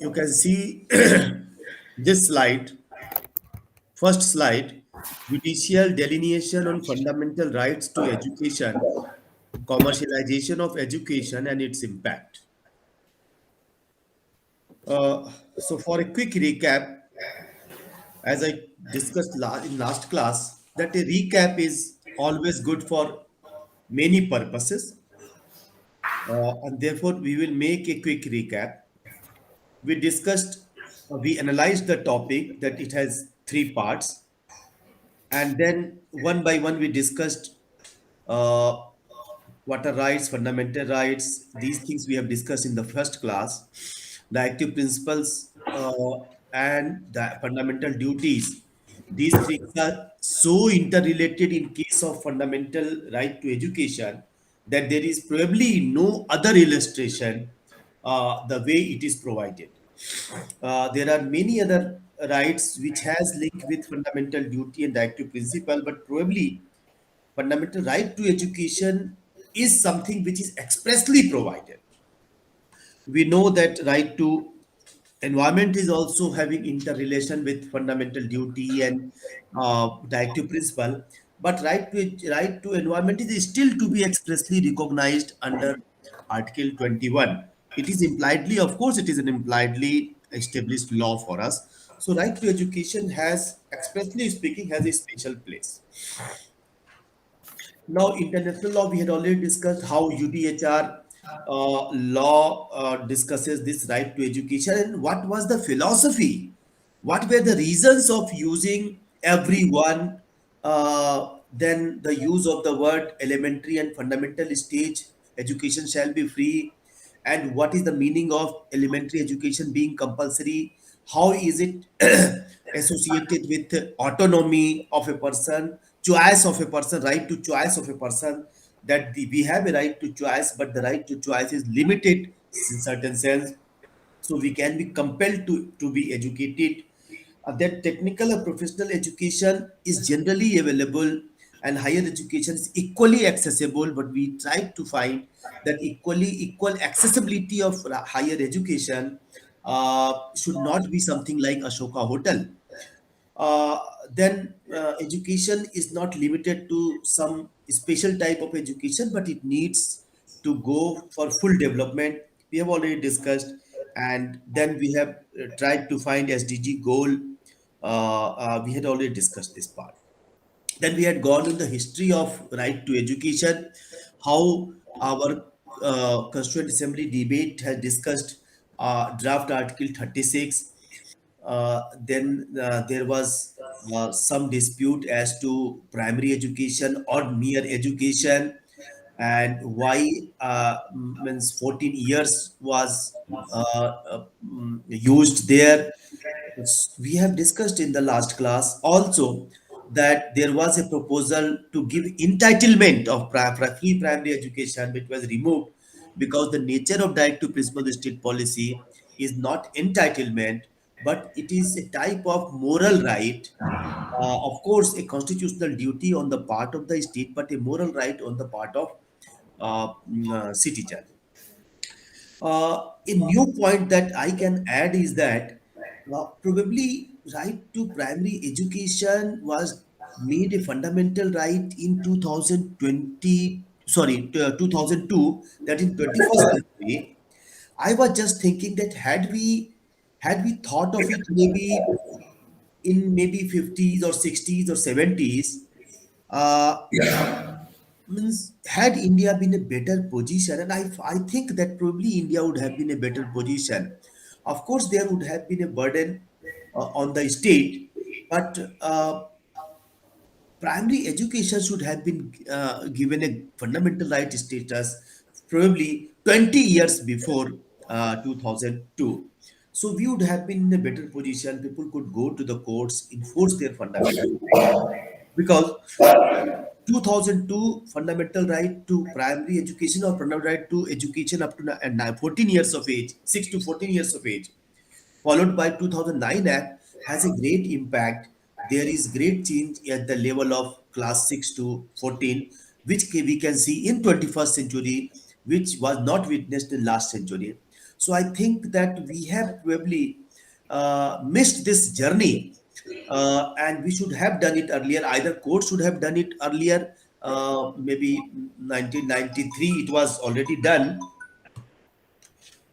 You can see this slide, first slide, judicial delineation on fundamental rights to education, commercialization of education and its impact. So for a quick recap, as I discussed in last class, that a recap is always good for many purposes, and therefore we will make a quick recap. We discussed, we analyzed the topic that it has three parts, and then one by one we discussed uh, what are rights, fundamental rights. These things we have discussed in the first class, the active principles and the fundamental duties. These things are so interrelated in case of fundamental right to education that there is probably no other illustration the way it is provided. There are many other rights which has link with fundamental duty and active principle, but probably fundamental right to education is something which is expressly provided. We know that right to environment is also having interrelation with fundamental duty and directive principle, but right to environment is still to be expressly recognized under Article 21. It is impliedly, of course, it is an impliedly established law for us. So right to education has, expressly speaking, has a special place. Now, international law, we had already discussed how UDHR law discusses this right to education and what was the philosophy, what were the reasons of using everyone, then the use of the word elementary and fundamental stage education shall be free, and what is the meaning of elementary education being compulsory, how is it associated with autonomy of a person, choice of a person, right to choice of a person, that we have a right to choice, but the right to choice is limited in certain sense, so we can be compelled to be educated. That technical or professional education is generally available and higher education is equally accessible, but we try to find that equal accessibility of higher education should not be something like Ashoka Hotel. uh, then education is not limited to some special type of education, but it needs to go for full development. We have already discussed, and then we have tried to find SDG goal. We had already discussed this part. Then we had gone in the history of right to education, how our Constituent Assembly debate has discussed draft Article 36. Then there was some dispute as to primary education or mere education, and why means 14 years was used there. We have discussed in the last class also that there was a proposal to give entitlement of free primary education, which was removed because the nature of directive principle state policy is not entitlement, but it is a type of moral right. Of course, a constitutional duty on the part of the state, but a moral right on the part of citizen. A new point that I can add is that probably right to primary education was made a fundamental right in 2020, sorry, 2002, that in 21st century. I was just thinking that had we thought of it maybe in maybe 50s or 60s or 70s, uh, means had India been a better position, and I think that probably India would have been a better position. Of course, there would have been a burden on the state, but primary education should have been given a fundamental right status probably 20 years before 2002. So we would have been in a better position. People could go to the courts, enforce their fundamental right, because 2002 fundamental right to primary education or fundamental right to education up to 14 years of age, 6 to 14 years of age, followed by 2009 Act, has a great impact. There is great change at the level of class 6 to 14, which we can see in 21st century, which was not witnessed in last century. So I think that we have probably missed this journey, and we should have done it earlier. Either court should have done it earlier, maybe 1993 it was already done.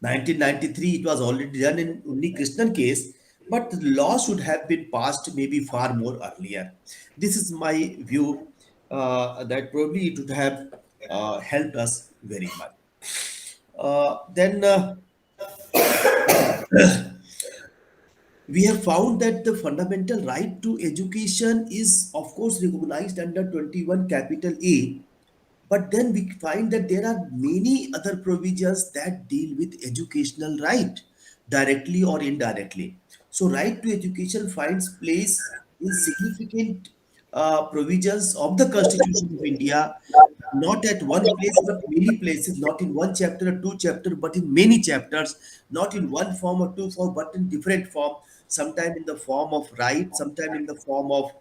1993 it was already done in Unni Krishnan case, but the law should have been passed maybe far more earlier. This is my view, that probably it would have helped us very much. Then we have found that the fundamental right to education is, of course, recognized under 21 capital A, but then we find that there are many other provisions that deal with educational right, directly or indirectly. So, right to education finds place in significant provisions of the Constitution of India, not at one place but many places, not in one chapter or two chapter, but in many chapters, not in one form or two form, but in different form. Sometime in the form of right, sometime in the form of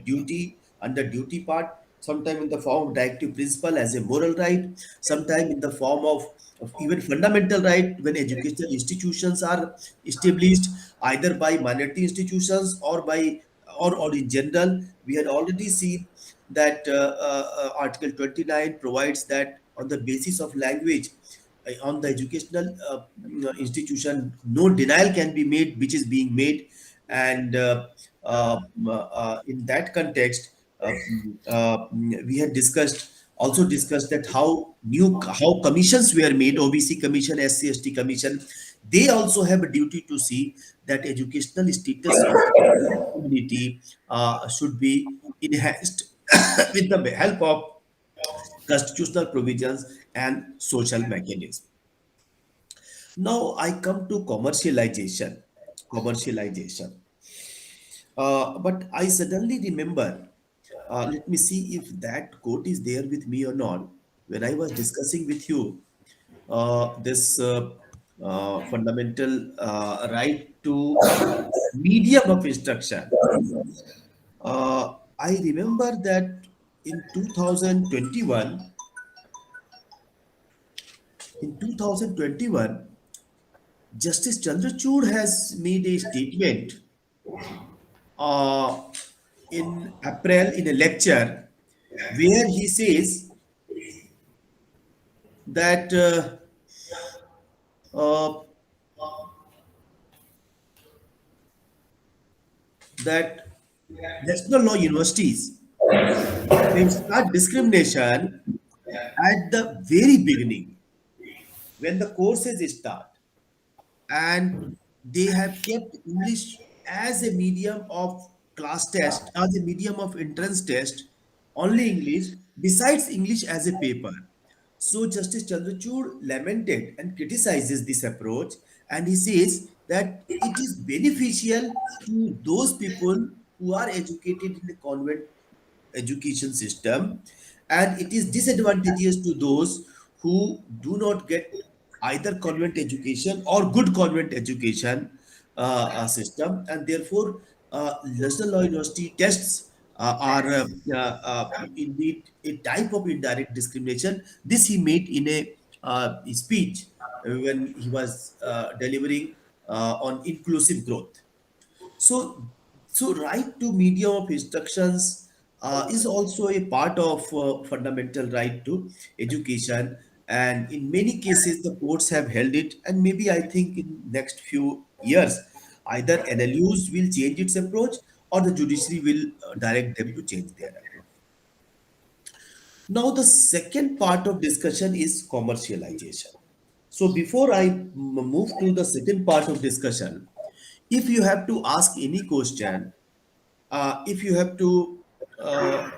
duty, under duty part, sometime in the form of directive principle as a moral right, sometime in the form of even fundamental right when educational institutions are established either by minority institutions or by or in general. We had already seen that Article 29 provides that on the basis of language, on the educational institution, no denial can be made, which is being made. And in that context, we had also discussed that how commissions were made, OBC commission, SC/ST commission. They also have a duty to see that educational status of community should be enhanced with the help of constitutional provisions and social mechanisms. Now I come to commercialization. Commercialization. But I suddenly remember, let me see if that quote is there with me or not. When I was discussing with you this fundamental right to medium of instruction, I remember that in 2021, in 2021, Justice Chandrachud has made a statement uh, in April in a lecture where he says that uh, that national law universities they start discrimination at the very beginning when the courses start, and they have kept English as a medium of class test, as a medium of entrance test, only English, besides English as a paper. So Justice Chandrachud lamented and criticizes this approach, and he says that it is beneficial to those people who are educated in a convent education system, and it is disadvantageous to those who do not get either convent education or good convent education system, and therefore national law university tests are indeed a type of indirect discrimination. This he made in a speech when he was delivering on inclusive growth. So, so right to medium of instructions is also a part of fundamental right to education, and in many cases the courts have held it. And maybe I think in next few years, either NLUs will change its approach or the judiciary will direct them to change their approach. Now, the second part of discussion is commercialization. So, before I move to the second part of discussion, if you have to ask any question, if you have to uh,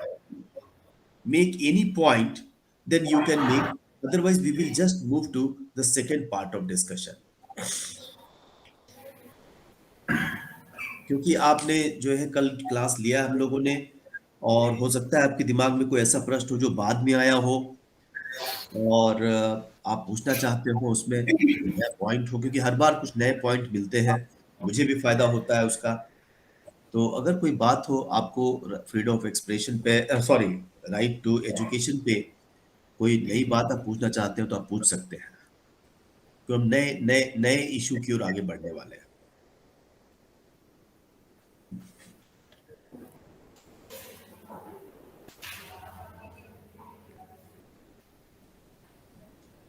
make any point, then you can make. Otherwise, we will just move to the second part of discussion. क्योंकि आपने जो है कल class लिया हम लोगों ने, और हो सकता है आपके दिमाग में कोई ऐसा प्रश्न हो जो बाद में आया हो, और आप पूछना चाहते हो उसमें कोई नया पॉइंट हो, क्योंकि हर बार कुछ नए पॉइंट मिलते हैं, मुझे भी फायदा होता है उसका। तो अगर कोई बात हो आपको फ्रीडम ऑफ एक्सप्रेशन पे, सॉरी, राइट टू एजुकेशन पे, कोई नई बात आप पूछना चाहते हो तो आप पूछ सकते हैं। तो हम नए नए नए इशू की ओर आगे बढ़ने वाले हैं।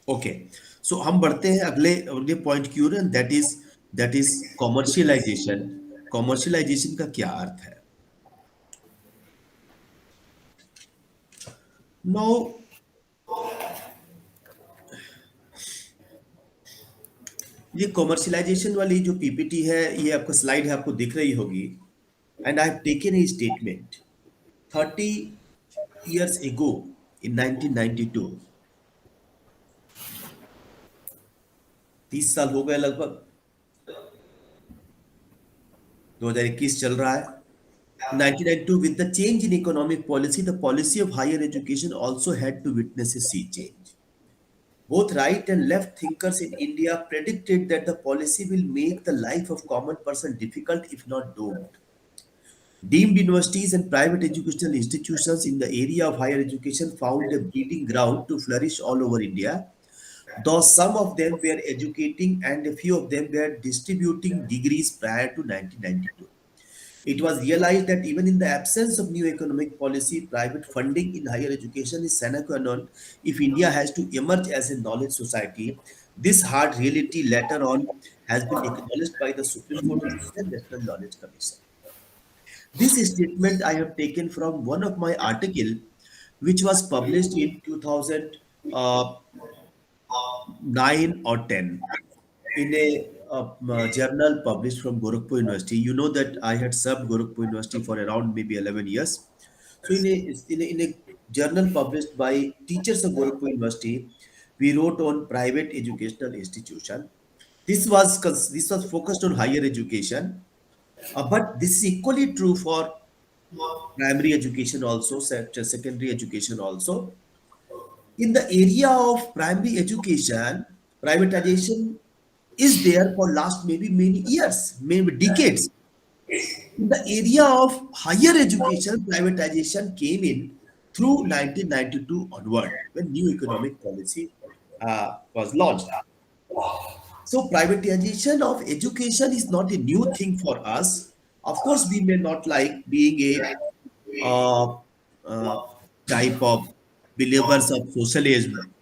ओके, सो हम बढ़ते हैं अगले अगले पॉइंट की ओर, and that is commercialization. Commercialization का क्या अर्थ है? नाउ, ये कॉमर्शियलाइजेशन वाली जो पीपीटी है, ये आपका स्लाइड है, आपको दिख रही होगी। And I have taken a statement 30 years ago in 1992, 30 साल हो गए लगभग, 2021 चल रहा है। 1992, with the change in economic policy, the policy of higher education also had to witness a sea change. Both right and left thinkers in India predicted that the policy will make the life of common person difficult, if not doomed. Deemed universities and private educational institutions in the area of higher education found a breeding ground to flourish all over India, though some of them were educating and a few of them were distributing degrees prior to 1992. It was realized that even in the absence of new economic policy, private funding in higher education is sine qua non if India has to emerge as a knowledge society. This hard reality later on has been acknowledged by the Supreme Court of India National Knowledge Commission. This statement I have taken from one of my article, which was published in 2009 or 10 in a journal published from Gorakhpur University. You know that I had served Gorakhpur University for around maybe 11 years. So in a journal published by teachers of Gorakhpur University, we wrote on private educational institution. This was focused on higher education, but this is equally true for primary education also, secondary education also. In the area of primary education, privatization is there for last maybe many years, maybe decades. In the area of higher education, privatization came in through 1992 onward, when new economic policy was launched. So privatization of education is not a new thing for us. Of course, we may not like being a type of believers of socialism.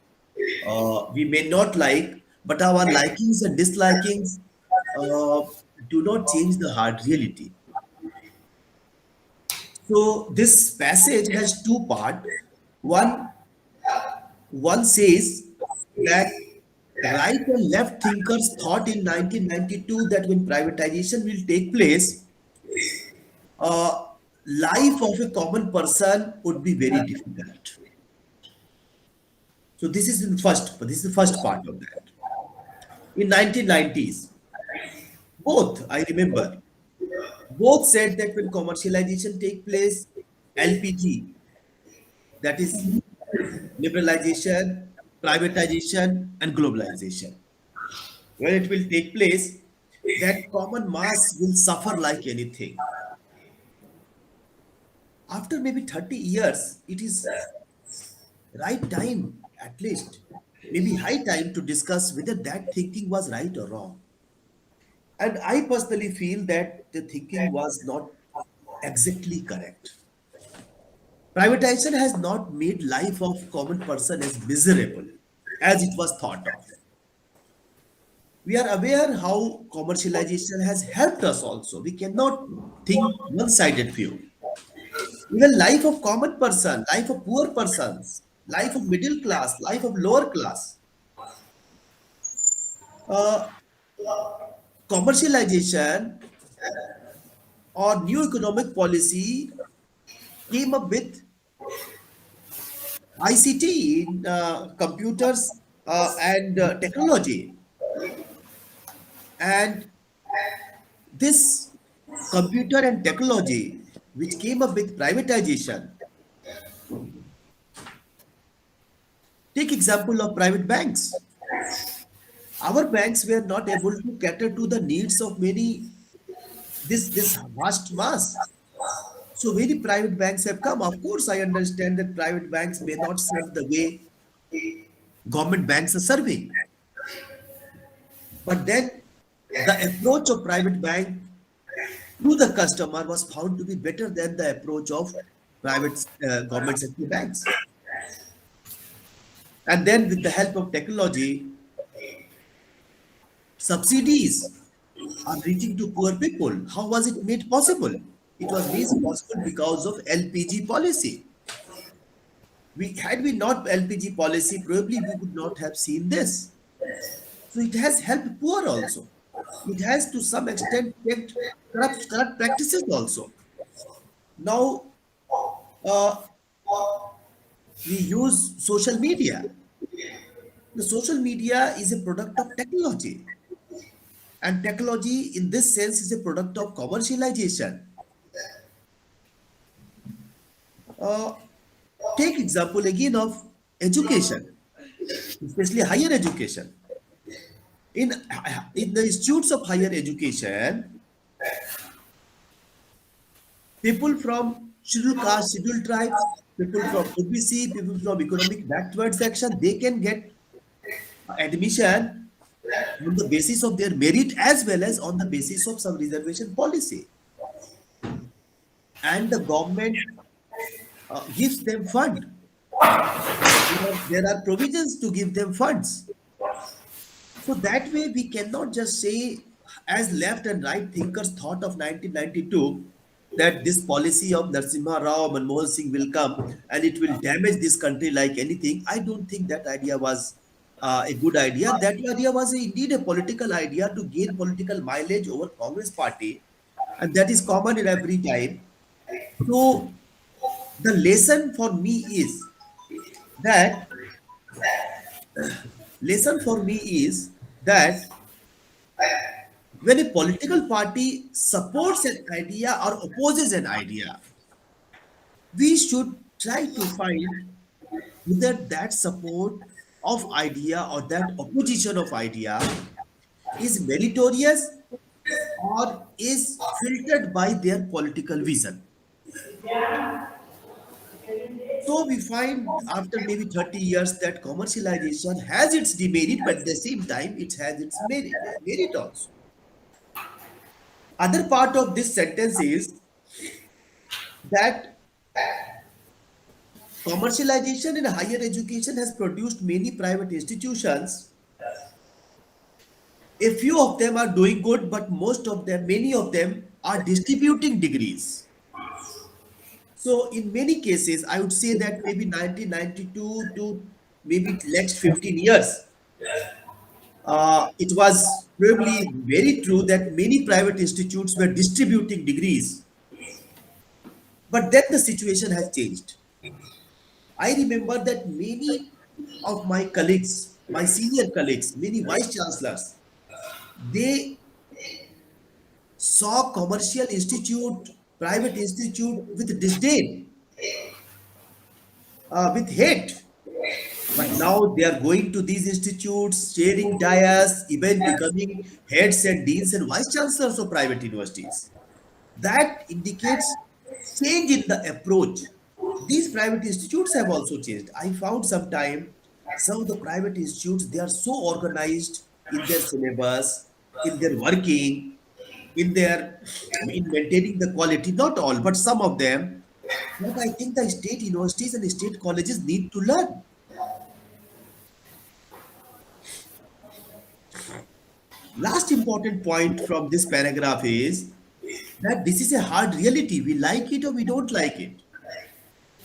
We may not like, but our likings and dislikings uh, do not change the hard reality. So this passage has two parts. One, one says that right and left thinkers thought in 1992 that when privatization will take place, uh, life of a common person would be very difficult. So this is the first part of that. In 1990s, both, I remember, both said that when commercialization take place, LPG, that is liberalization, privatization, and globalization, when it will take place, that common mass will suffer like anything. After maybe 30 years, it is right time, at least, maybe high time to discuss whether that thinking was right or wrong. And I personally feel that the thinking was not exactly correct. Privatization has not made life of common person as miserable as it was thought of. We are aware how commercialization has helped us also. We cannot think one-sided view. Even life of common person, life of poor persons, life of middle class, life of lower class. Uh, Commercialization or new economic policy came up with ICT in computers and technology. And this computer and technology, which came up with privatization, take example of private banks. Our banks were not able to cater to the needs of many this vast mass. So many private banks have come. Of course, I understand that private banks may not serve the way government banks are serving. But then the approach of private bank to the customer was found to be better than the approach of private government sector banks. And then with the help of technology, subsidies are reaching to poor people. How was it made possible? It was made possible because of LPG policy. We had we not LPG policy, probably we would not have seen this. So it has helped poor also. It has to some extent checked corrupt practices also. Now we use social media. The social media is a product of technology, and technology in this sense is a product of commercialization. Uh, Take example again of education, especially higher education. In, in the institutes of higher education, people from scheduled caste, scheduled tribes, people from OBC, people from economic backward section, they can get admission on the basis of their merit as well as on the basis of some reservation policy. And the government gives them fund. There are provisions to give them funds. So that way we cannot just say, as left and right thinkers thought of 1992, that this policy of Narasimha Rao Manmohan Singh will come and it will damage this country like anything. I don't think that idea was a good idea. That idea was indeed a political idea to gain political mileage over Congress party, and that is common in every time. So the lesson for me is that lesson for me is that when a political party supports an idea or opposes an idea, we should try to find whether that support of idea or that opposition of idea is meritorious or is filtered by their political vision. So we find after maybe 30 years that commercialization has its demerit, but at the same time it has its merit also. Other part of this sentence is that commercialization in higher education has produced many private institutions. A few of them are doing good, but most of them, many of them are distributing degrees. So in many cases, I would say that maybe 1992 to maybe next 15 years, it was probably very true that many private institutes were distributing degrees. But then the situation has changed. I remember that many of my colleagues, my senior colleagues, many vice chancellors, they saw commercial institute, private institute with disdain, with hate. But now they are going to these institutes, sharing dais, even becoming heads and deans and vice chancellors of private universities. That indicates change in the approach. These private institutes have also changed. I found sometime some of the private institutes, they are so organized in their syllabus, in their working, in maintaining the quality. Not all, but some of them. What I think the state universities and state colleges need to learn. Last important point from this paragraph is that this is a hard reality. We like it or we don't like it.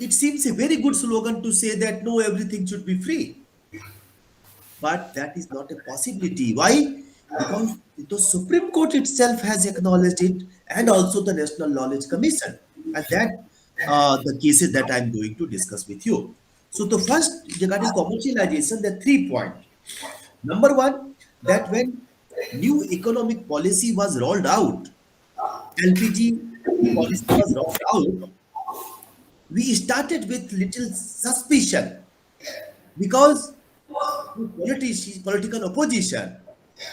It seems a very good slogan to say that no, everything should be free. But that is not a possibility. Why? Because the Supreme Court itself has acknowledged it, and also the National Knowledge Commission. And that the cases that I'm going to discuss with you. So the first regarding commercialization, there are 3 points. Number one, that when new economic policy was rolled out, LPG policy was rolled out, we started with little suspicion because political opposition,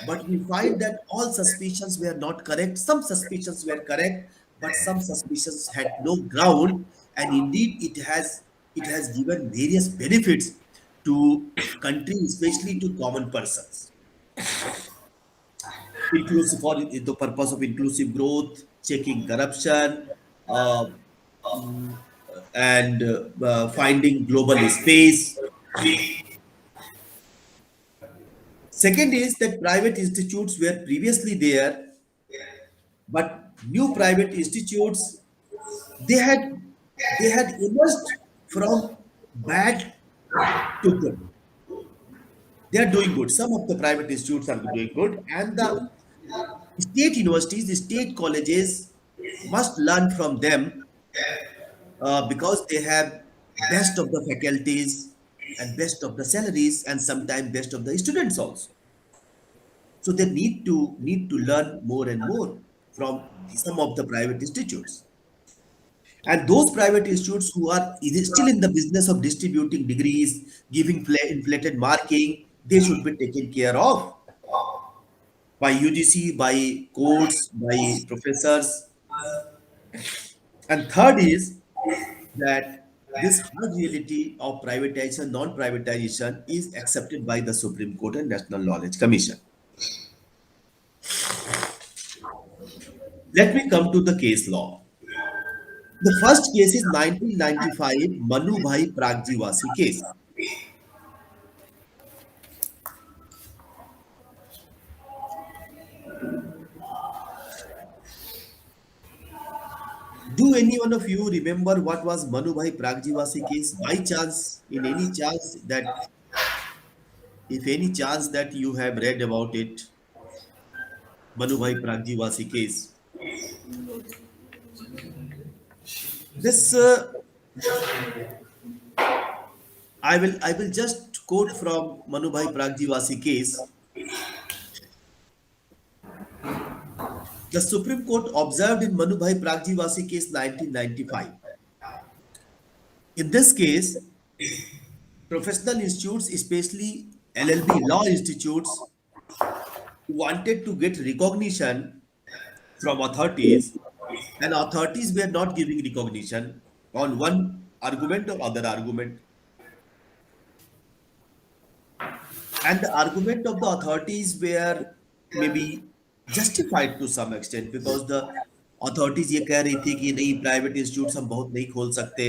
but we find that all suspicions were not correct. Some suspicions were correct, but some suspicions had no ground, and indeed it has given various benefits to country, especially to common persons. inclusive for the purpose of inclusive growth, checking corruption, uh, mm, and finding global space. Second is that private institutes were previously there, but new private institutes they had they had emerged from bad to good. They are doing good. Some of the private institutes are doing good, and the state universities, the state colleges must learn from them because they have best of the faculties and best of the salaries and sometimes best of the students also. So they need to learn more and more from some of the private institutes. And those private institutes who are still in the business of distributing degrees, giving inflated marking, they should be taken care of by UGC, by courts, by professors. And third is that this hard reality of privatization, non-privatization is accepted by the Supreme Court and National Knowledge Commission. Let me come to the case law. The first case is 1995 Manu Bhai Pragjiwasi case. Do any one of you remember what was Manu Bhai Pragjiwasi case? By chance, in any chance that, if any chance that you have read about it, Manu Bhai Pragjiwasi case. This I will just quote from Manu Bhai Pragjiwasi case. The Supreme Court observed in Manu Bhai Pragjiwasi case 1995. In this case, professional institutes, especially LLB law institutes, wanted to get recognition from authorities, and authorities were not giving recognition on one argument or other argument. And the argument of the authorities were maybe justified to some extent because the authorities ये कह रही थी कि नहीं private institutes हम बहुत नहीं खोल सकते,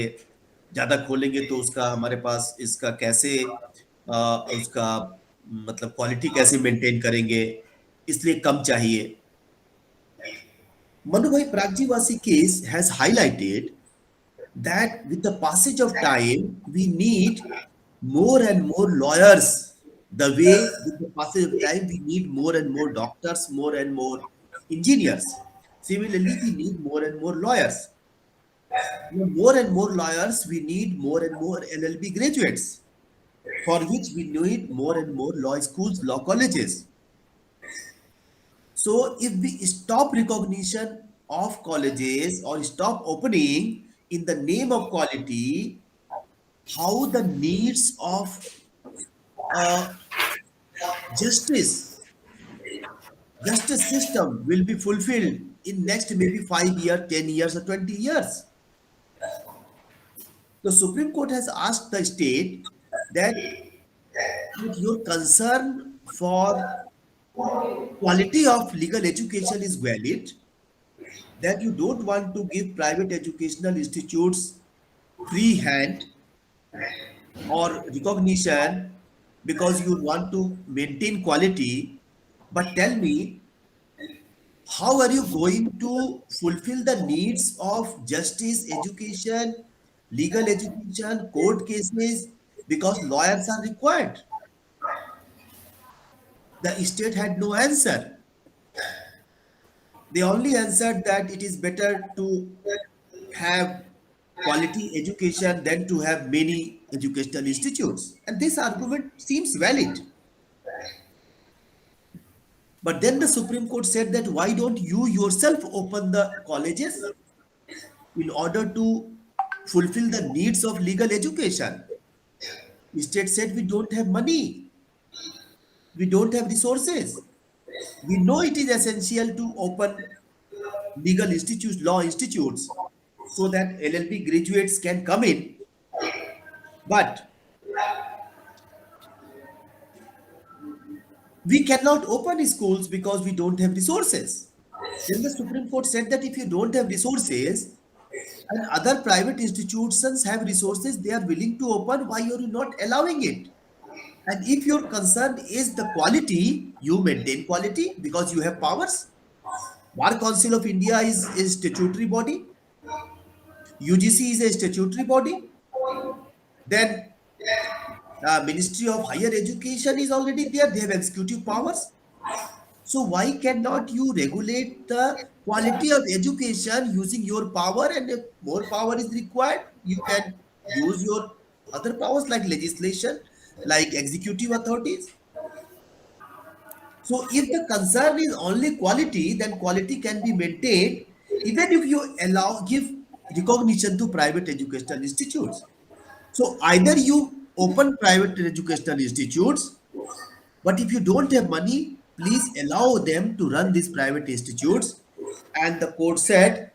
ज़्यादा खोलेंगे तो उसका हमारे पास इसका कैसे उसका मतलब क्वालिटी कैसे मेंटेन करेंगे, इसलिए कम चाहिए. Manubhai Pragjivasi case has highlighted that with the passage of time, we need more and more lawyers. The way with the passage of time, we need more and more doctors, more and more engineers. Similarly, we need more and more lawyers. With more and more lawyers, we need more and more LLB graduates, for which we need more and more law schools, law colleges. So if we stop recognition of colleges or stop opening in the name of quality, how the needs of uh, justice justice system will be fulfilled in next maybe 5 years, 10 years, or 20 years. The Supreme Court has asked the state that your concern for quality of legal education is valid, that you don't want to give private educational institutes free hand or recognition because you want to maintain quality. But tell me, how are you going to fulfill the needs of justice, education, legal education, court cases, because lawyers are required? The state had no answer. They only answered that it is better to have quality education than to have many educational institutes. And this argument seems valid. But then the Supreme Court said that why don't you yourself open the colleges in order to fulfill the needs of legal education? The state said we don't have money, we don't have resources. We know it is essential to open legal institutes, law institutes, so that LLB graduates can come in. But We cannot open schools because we don't have resources. Then the Supreme Court said that if you don't have resources and other private institutions have resources, they are willing to open, why are you not allowing it? And if your concern is the quality, you maintain quality because you have powers. Bar Council of India is a statutory body. UGC is a statutory body. Then Ministry of Higher Education is already there. They have executive powers. So why cannot you regulate the quality of education using your power? And if more power is required, you can use your other powers like legislation, like executive authorities. So if the concern is only quality, then quality can be maintained even if you give recognition to private educational institutes. So either you open private educational institutes, but if you don't have money, please allow them to run these private institutes. And the court said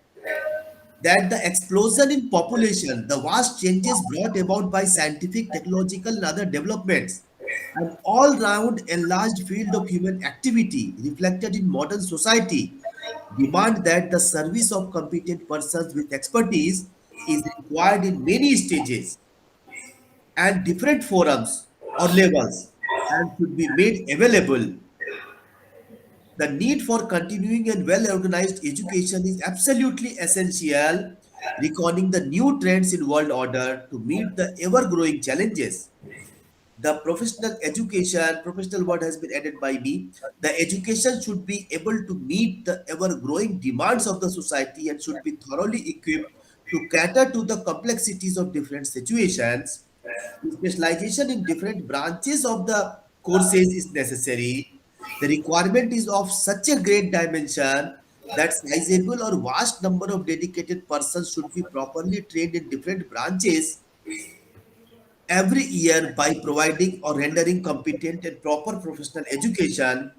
that the explosion in population, the vast changes brought about by scientific, technological, and other developments, an all round enlarged field of human activity reflected in modern society, demand that the service of competent persons with expertise is required in many stages and different forums or levels and should be made available. The need for continuing and well organized education is absolutely essential, reckoning the new trends in world order to meet the ever growing challenges. The professional word has been added by me. The education should be able to meet the ever growing demands of the society and should be thoroughly equipped to cater to the complexities of different situations. Specialization in different branches of the courses is necessary. The requirement is of such a great dimension that sizable or vast number of dedicated persons should be properly trained in different branches every year by providing or rendering competent and proper professional education.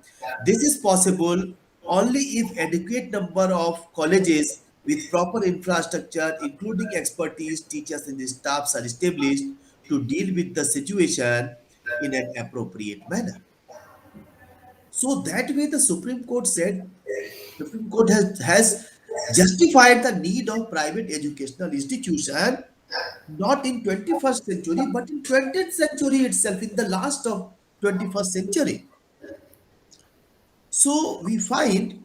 This is possible only if adequate number of colleges with proper infrastructure, including expertise, teachers, and staffs are established to deal with the situation in an appropriate manner. So that way, the Supreme Court has justified the need of private educational institution not in 21st century but in 20th century itself, in the last of 21st century. So we find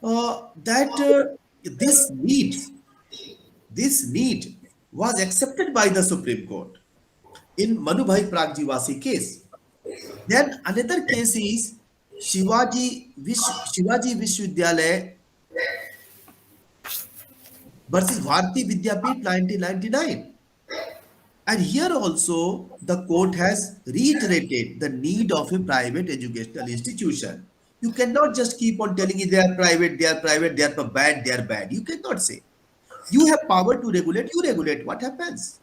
that this need was accepted by the Supreme Court in Manubhai Pragjivasi case. Then another case is Shivaji Vishwavidyalaya versus Bharati Vidyapeeth 1999. And here also, the court has reiterated the need of a private educational institution. You cannot just keep on telling it they are private, they are bad, they are bad. You cannot say. You have power to regulate, you regulate. What happens?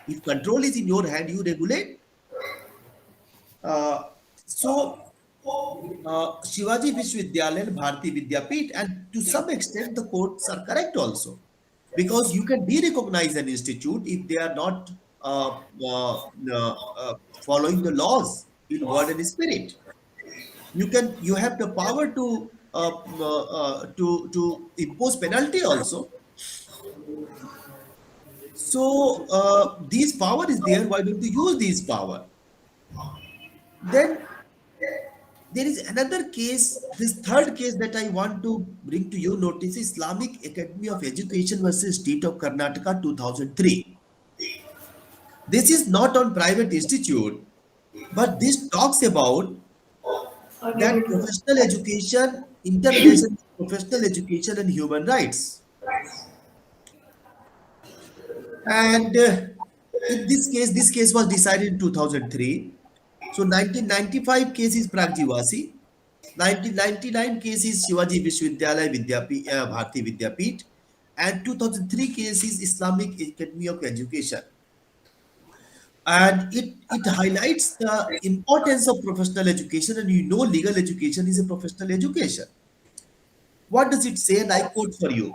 If control is in your hand, you regulate. Uh, so, Shivaji Vishwavidyalaya and Bharati Vidyapeeth, and to some extent, the courts are correct also. Because you can de-recognize an institute if they are not following the laws in word and spirit. You have the power to impose penalty also. So these power is there. Why don't you use these power? Then there is another case. This third case that I want to bring to your notice: Islamic Academy of Education versus State of Karnataka 2003. This is not on private institute, but this talks about that professional education, interrelation of professional education and human rights. And in this case was decided in 2003. So 1995 case is Pragjivasi, 1999 case is Shivaji Vishwavidyalaya Bharati Vidyapeeth, and 2003 case is Islamic Academy of Education. And it highlights the importance of professional education, and legal education is a professional education. What does it say? And I quote for you: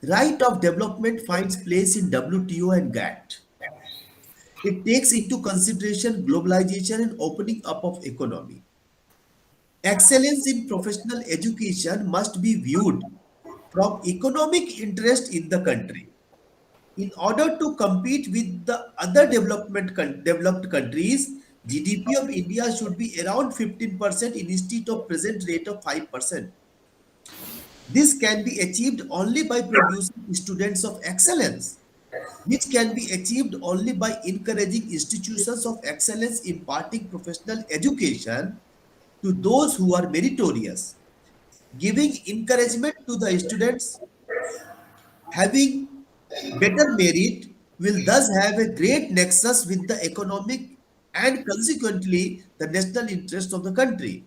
right of development finds place in WTO and GATT. It takes into consideration globalization and opening up of economy. Excellence in professional education must be viewed from economic interest in the country. In order to compete with the other developed countries, GDP of India should be around 15% instead of present rate of 5%. This can be achieved only by producing students of excellence, which can be achieved only by encouraging institutions of excellence imparting professional education to those who are meritorious. Giving encouragement to the students having better merit will thus have a great nexus with the economic and consequently the national interest of the country.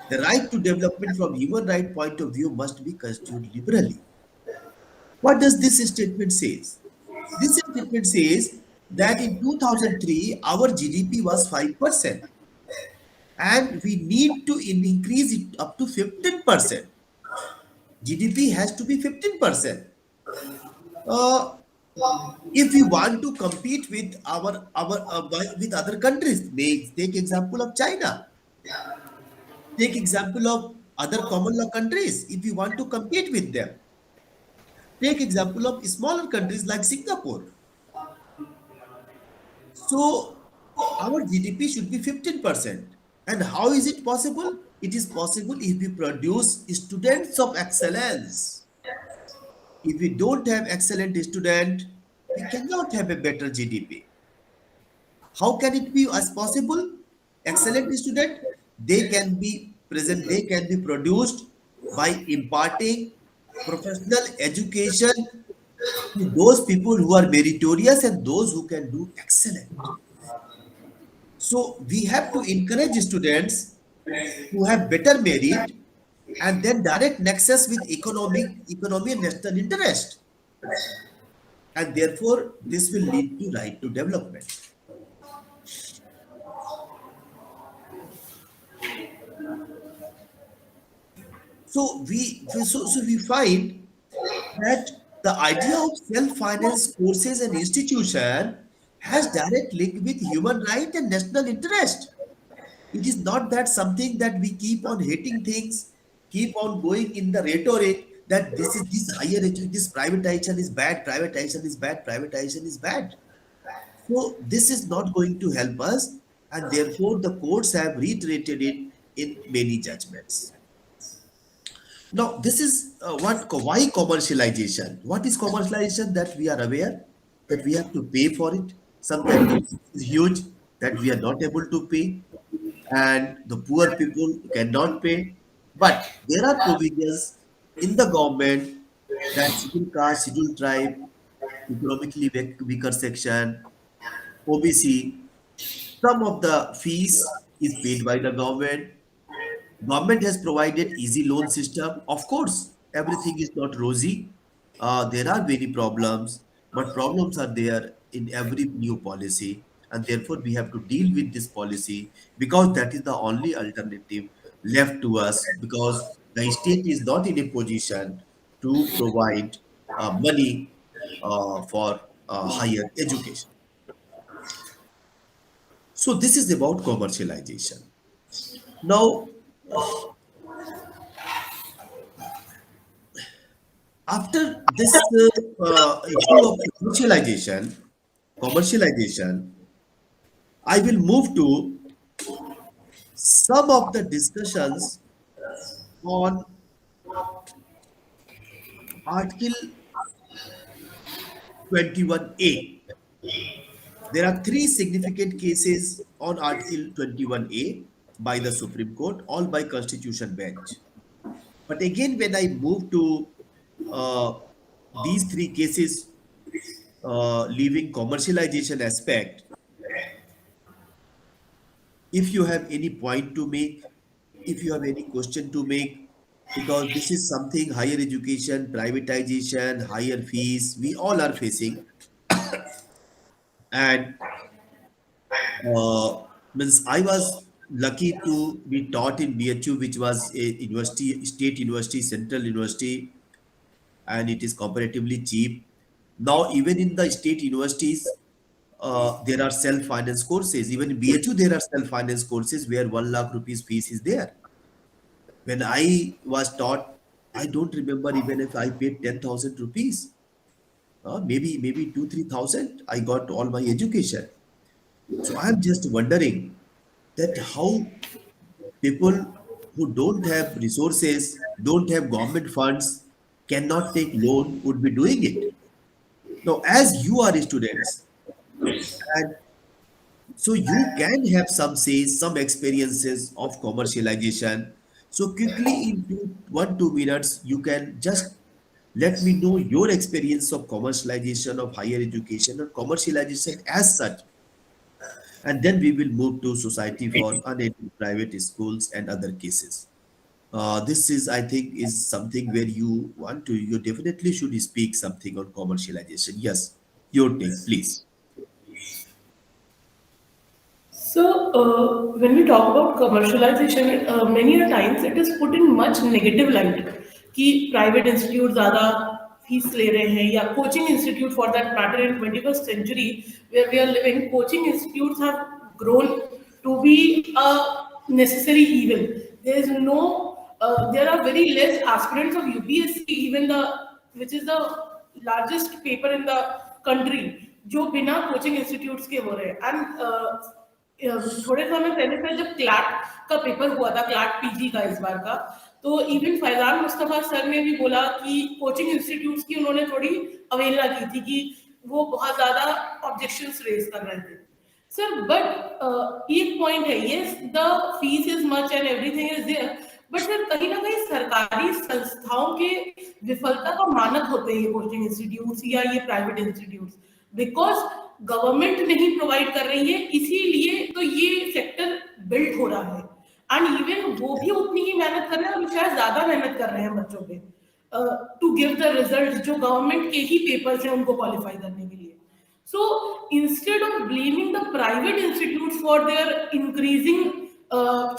The right to development from human right point of view must be construed liberally. What does this statement says? This statement says that in 2003 our GDP was 5% and we need to increase it up to 15%. GDP has to be 15%. Uh, if we want to compete with with other countries, take example of China, take example of other common law countries. If we want to compete with them, take example of smaller countries like Singapore. So our GDP should be 15%. And how is it possible? It is possible if we produce students of excellence. If we don't have excellent student, we cannot have a better GDP. How can it be as possible? Excellent student, they can be present, they can be produced by imparting professional education to those people who are meritorious and those who can do excellent. So we have to encourage students who have better merit and then direct nexus with economy and national interest. And therefore, this will lead to right to development. So we find that the idea of self-finance courses and institution has direct link with human right and national interest. It is not that something that we keep on hating things, keep on going in the rhetoric that this higher education, this privatization is bad, privatization is bad, privatization is bad. So this is not going to help us, and therefore the courts have reiterated it in many judgments. Now, this is why commercialization? What is commercialization that we are aware that we have to pay for it? Sometimes the cost is huge that we are not able to pay, and the poor people cannot pay. But there are provisions in the government that scheduled caste, scheduled tribe, economically weaker section, OBC, some of the fees is paid by the government. Government has provided easy loan system. Of course, everything is not rosy. There are many problems, but problems are there in every new policy, and therefore we have to deal with this policy because that is the only alternative left to us. Because the state is not in a position to provide money for higher education. So this is about commercialization. Now, after this issue of commercialization, I will move to some of the discussions on Article 21A. There are three significant cases on Article 21A by the Supreme Court, all by Constitution Bench. But again, when I move to uh, these three cases, leaving commercialization aspect, if you have any point to make, if you have any question to make, because this is something higher education, privatization, higher fees, we all are facing. And means I was lucky to be taught in BHU, which was a university, state university, central university, and it is comparatively cheap. Now, even in the state universities, there are self-finance courses. Even in BHU, there are self-finance courses where 1 lakh rupees fees is there. When I was taught, I don't remember even if I paid 10,000 rupees. Maybe 2 3 thousand. I got all my education. So I'm just wondering that how people who don't have resources, don't have government funds, cannot take loan would be doing it. Now, as you are students, and so you can have some says, some experiences of commercialization. So quickly in 1 2 minutes, you can just let me know your experience of commercialization of higher education or commercialization as such, and then we will move to society for unaided private schools and other cases. This is, I think, is something where you want to, you definitely should speak something on commercialization. Yes, your take, please. So, when we talk about commercialization, many a times it is put in much negative light कि private institute ज़्यादा fees ले रहे हैं या coaching institute for that matter in 21st century where we are living, coaching institutes have grown to be a necessary evil. There is no, there are very less aspirants of UPSC, even the which is the largest paper in the country, जो बिना coaching institutes के हो रहे हैं and थोड़े समय पहले से जब क्लैट का पेपर हुआ था, क्लैट पीजी का इस बार का, तो इवन फैजान मुस्तफा सर ने भी बोला कि कोचिंग इंस्टीट्यूट्स की उन्होंने थोड़ी अवहेलना की थी कि वो बहुत ज्यादा ऑब्जेक्शंस रेज कर रहे थे सर बट एक पॉइंट है yes the fees is much and everything is there but sir कहीं ना कहीं सरकारी संस्थाओं के विफलता का मानक होते हैं ये कोचिंग इंस्टीट्यूट्स या ये प्राइवेट इंस्टीट्यूट्स बिकॉज गवर्नमेंट नहीं प्रोवाइड कर रही है इसीलिए तो ये सेक्टर बिल्ड हो रहा है एंड इवन वो भी उतनी ही मेहनत कर रहे हैं और शायद ज्यादा मेहनत कर रहे हैं बच्चों पे टू गिव द रिजल्ट जो गवर्नमेंट के ही पेपर्स हैं उनको क्वालिफाई करने के लिए so instead of blaming the private institutes for their increasing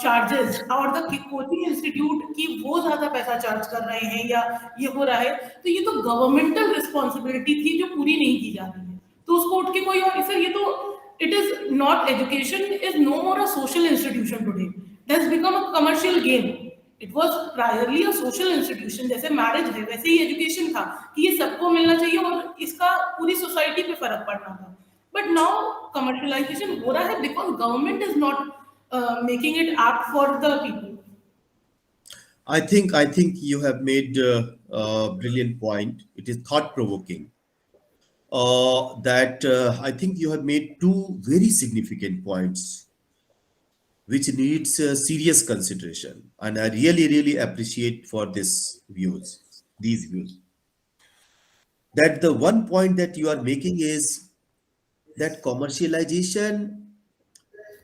charges और the coaching institute कि वो ज्यादा पैसा चार्ज कर रहे हैं या ये हो रहा है तो ये तो गवर्नमेंटल रिस्पॉन्सिबिलिटी थी जो पूरी नहीं की जा रही है तो उसको उठ के कोई और सर ये तो it is not education is no more a social institution today it has become a commercial game it was priorly a social institution जैसे मैरिज है वैसे ही एजुकेशन था कि ये सबको मिलना चाहिए और इसका पूरी सोसाइटी पे फर्क पड़ना था बट नाउ कमर्शियलाइजेशन हो रहा है because government is not making it apt for the people I think you have made a brilliant point. It is thought provoking. That I think you have made two very significant points which needs serious consideration, and I really appreciate for this views, these views. That the one point that you are making is that commercialization,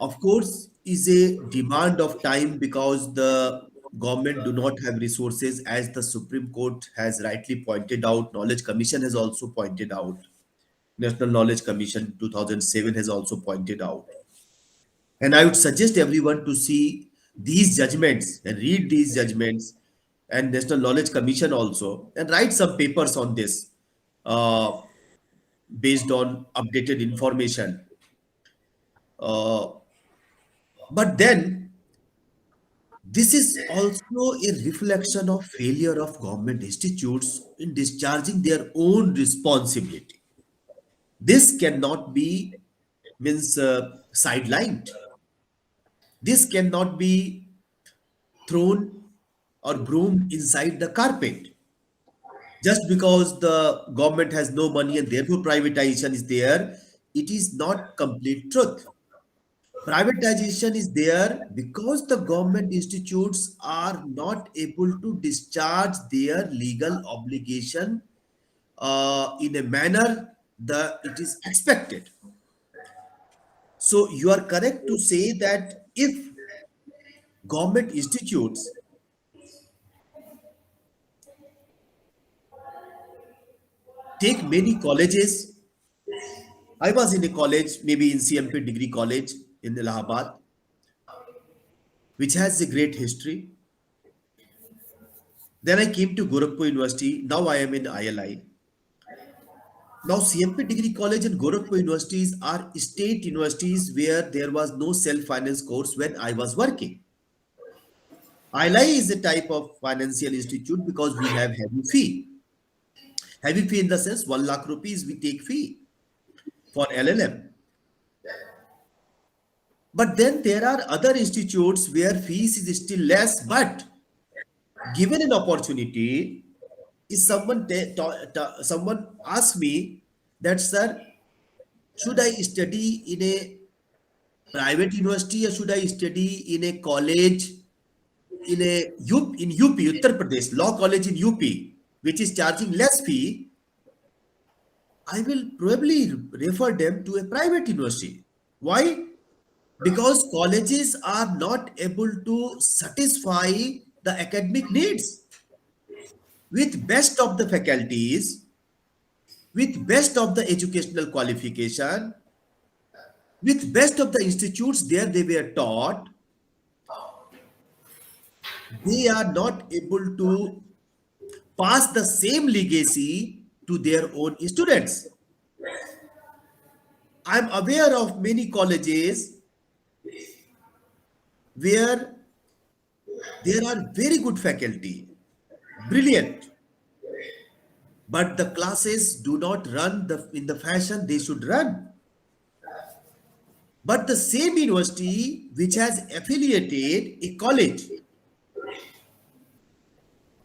of course, is a demand of time because the government do not have resources, as the Supreme Court has rightly pointed out. Knowledge Commission has also pointed out. National Knowledge Commission 2007 has also pointed out. And I would suggest everyone to see these judgments and read these judgments, and National Knowledge Commission also, and write some papers on this uh, based on updated information. Uh, but then this is also a reflection of failure of government institutes in discharging their own responsibility. This cannot be means sidelined. This cannot be thrown or broomed inside the carpet. Just because the government has no money and therefore privatization is there, it is not complete truth. Privatization is there because the government institutes are not able to discharge their legal obligation in a manner that it is expected. So you are correct to say that if government institutes take many colleges, I was in a college, maybe in CMP Degree College in Allahabad, which has a great history. Then I came to Gorakhpur University. Now I am in ILI. Now, CMP Degree College and Gorakhpur universities are state universities where there was no self-finance course when I was working. ILI is a type of financial institute because we have heavy fee. Heavy fee in the sense 1 lakh rupees we take fee for LLM. But then there are other institutes where fees is still less, but given an opportunity, if someone asks me that, sir, should I study in a private university or should I study in a college in a in UP, Uttar Pradesh, law college in UP, which is charging less fee, I will probably refer them to a private university. Why? Because colleges are not able to satisfy the academic needs with best of the faculties, with best of the educational qualification, with best of the institutes there they were taught, they are not able to pass the same legacy to their own students. I'm aware of many colleges where there are very good faculty, brilliant, but the classes do not run in the fashion they should run. But the same university which has affiliated a college,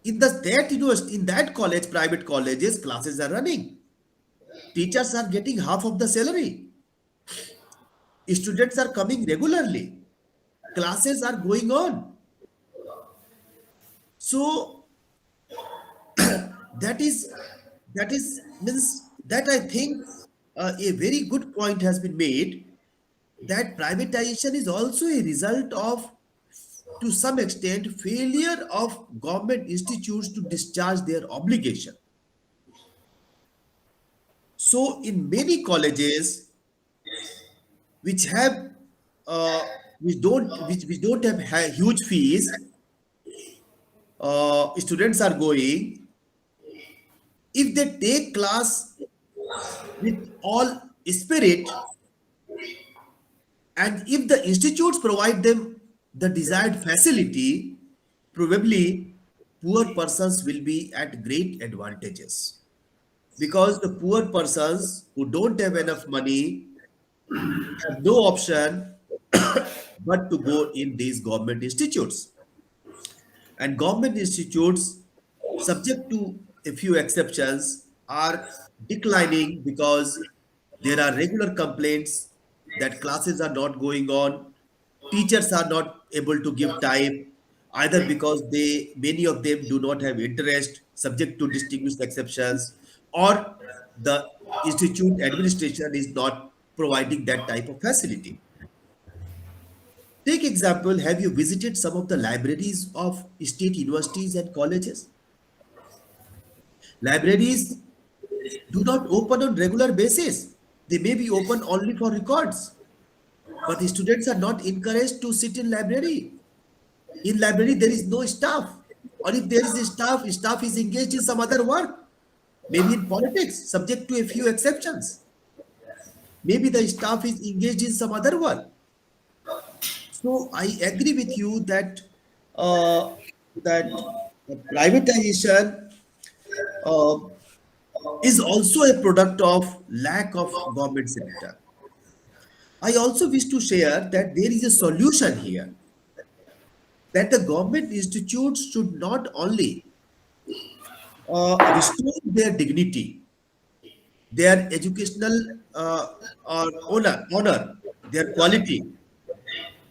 in that university, in that college, private colleges, classes are running. Teachers are getting half of the salary. Students are coming regularly. Classes are going on. So that is means that I think a very good point has been made that privatization is also a result of, to some extent, failure of government institutes to discharge their obligation. So in many colleges which have which don't have huge fees, students are going. If they take class with all spirit, and if the institutes provide them the desired facility, probably poor persons will be at great advantages, because the poor persons who don't have enough money have no option but to go in these government institutes. And government institutes, subject to a few exceptions, are declining because there are regular complaints that classes are not going on, teachers are not able to give time, either because many of them do not have interest, subject to distinguished exceptions, or the institute administration is not providing that type of facility. Take example, have you visited some of the libraries of state universities and colleges? Libraries do not open on regular basis. They may be open only for records, but the students are not encouraged to sit in library. In library, there is no staff, or if there is a staff is engaged in some other work, maybe in politics, subject to a few exceptions. Maybe the staff is engaged in some other work. So I agree with you that uh, that privatization uh, is also a product of lack of government sector. I also wish to share that there is a solution here, that the government institutes should not only restore their dignity, their educational or honor, their quality.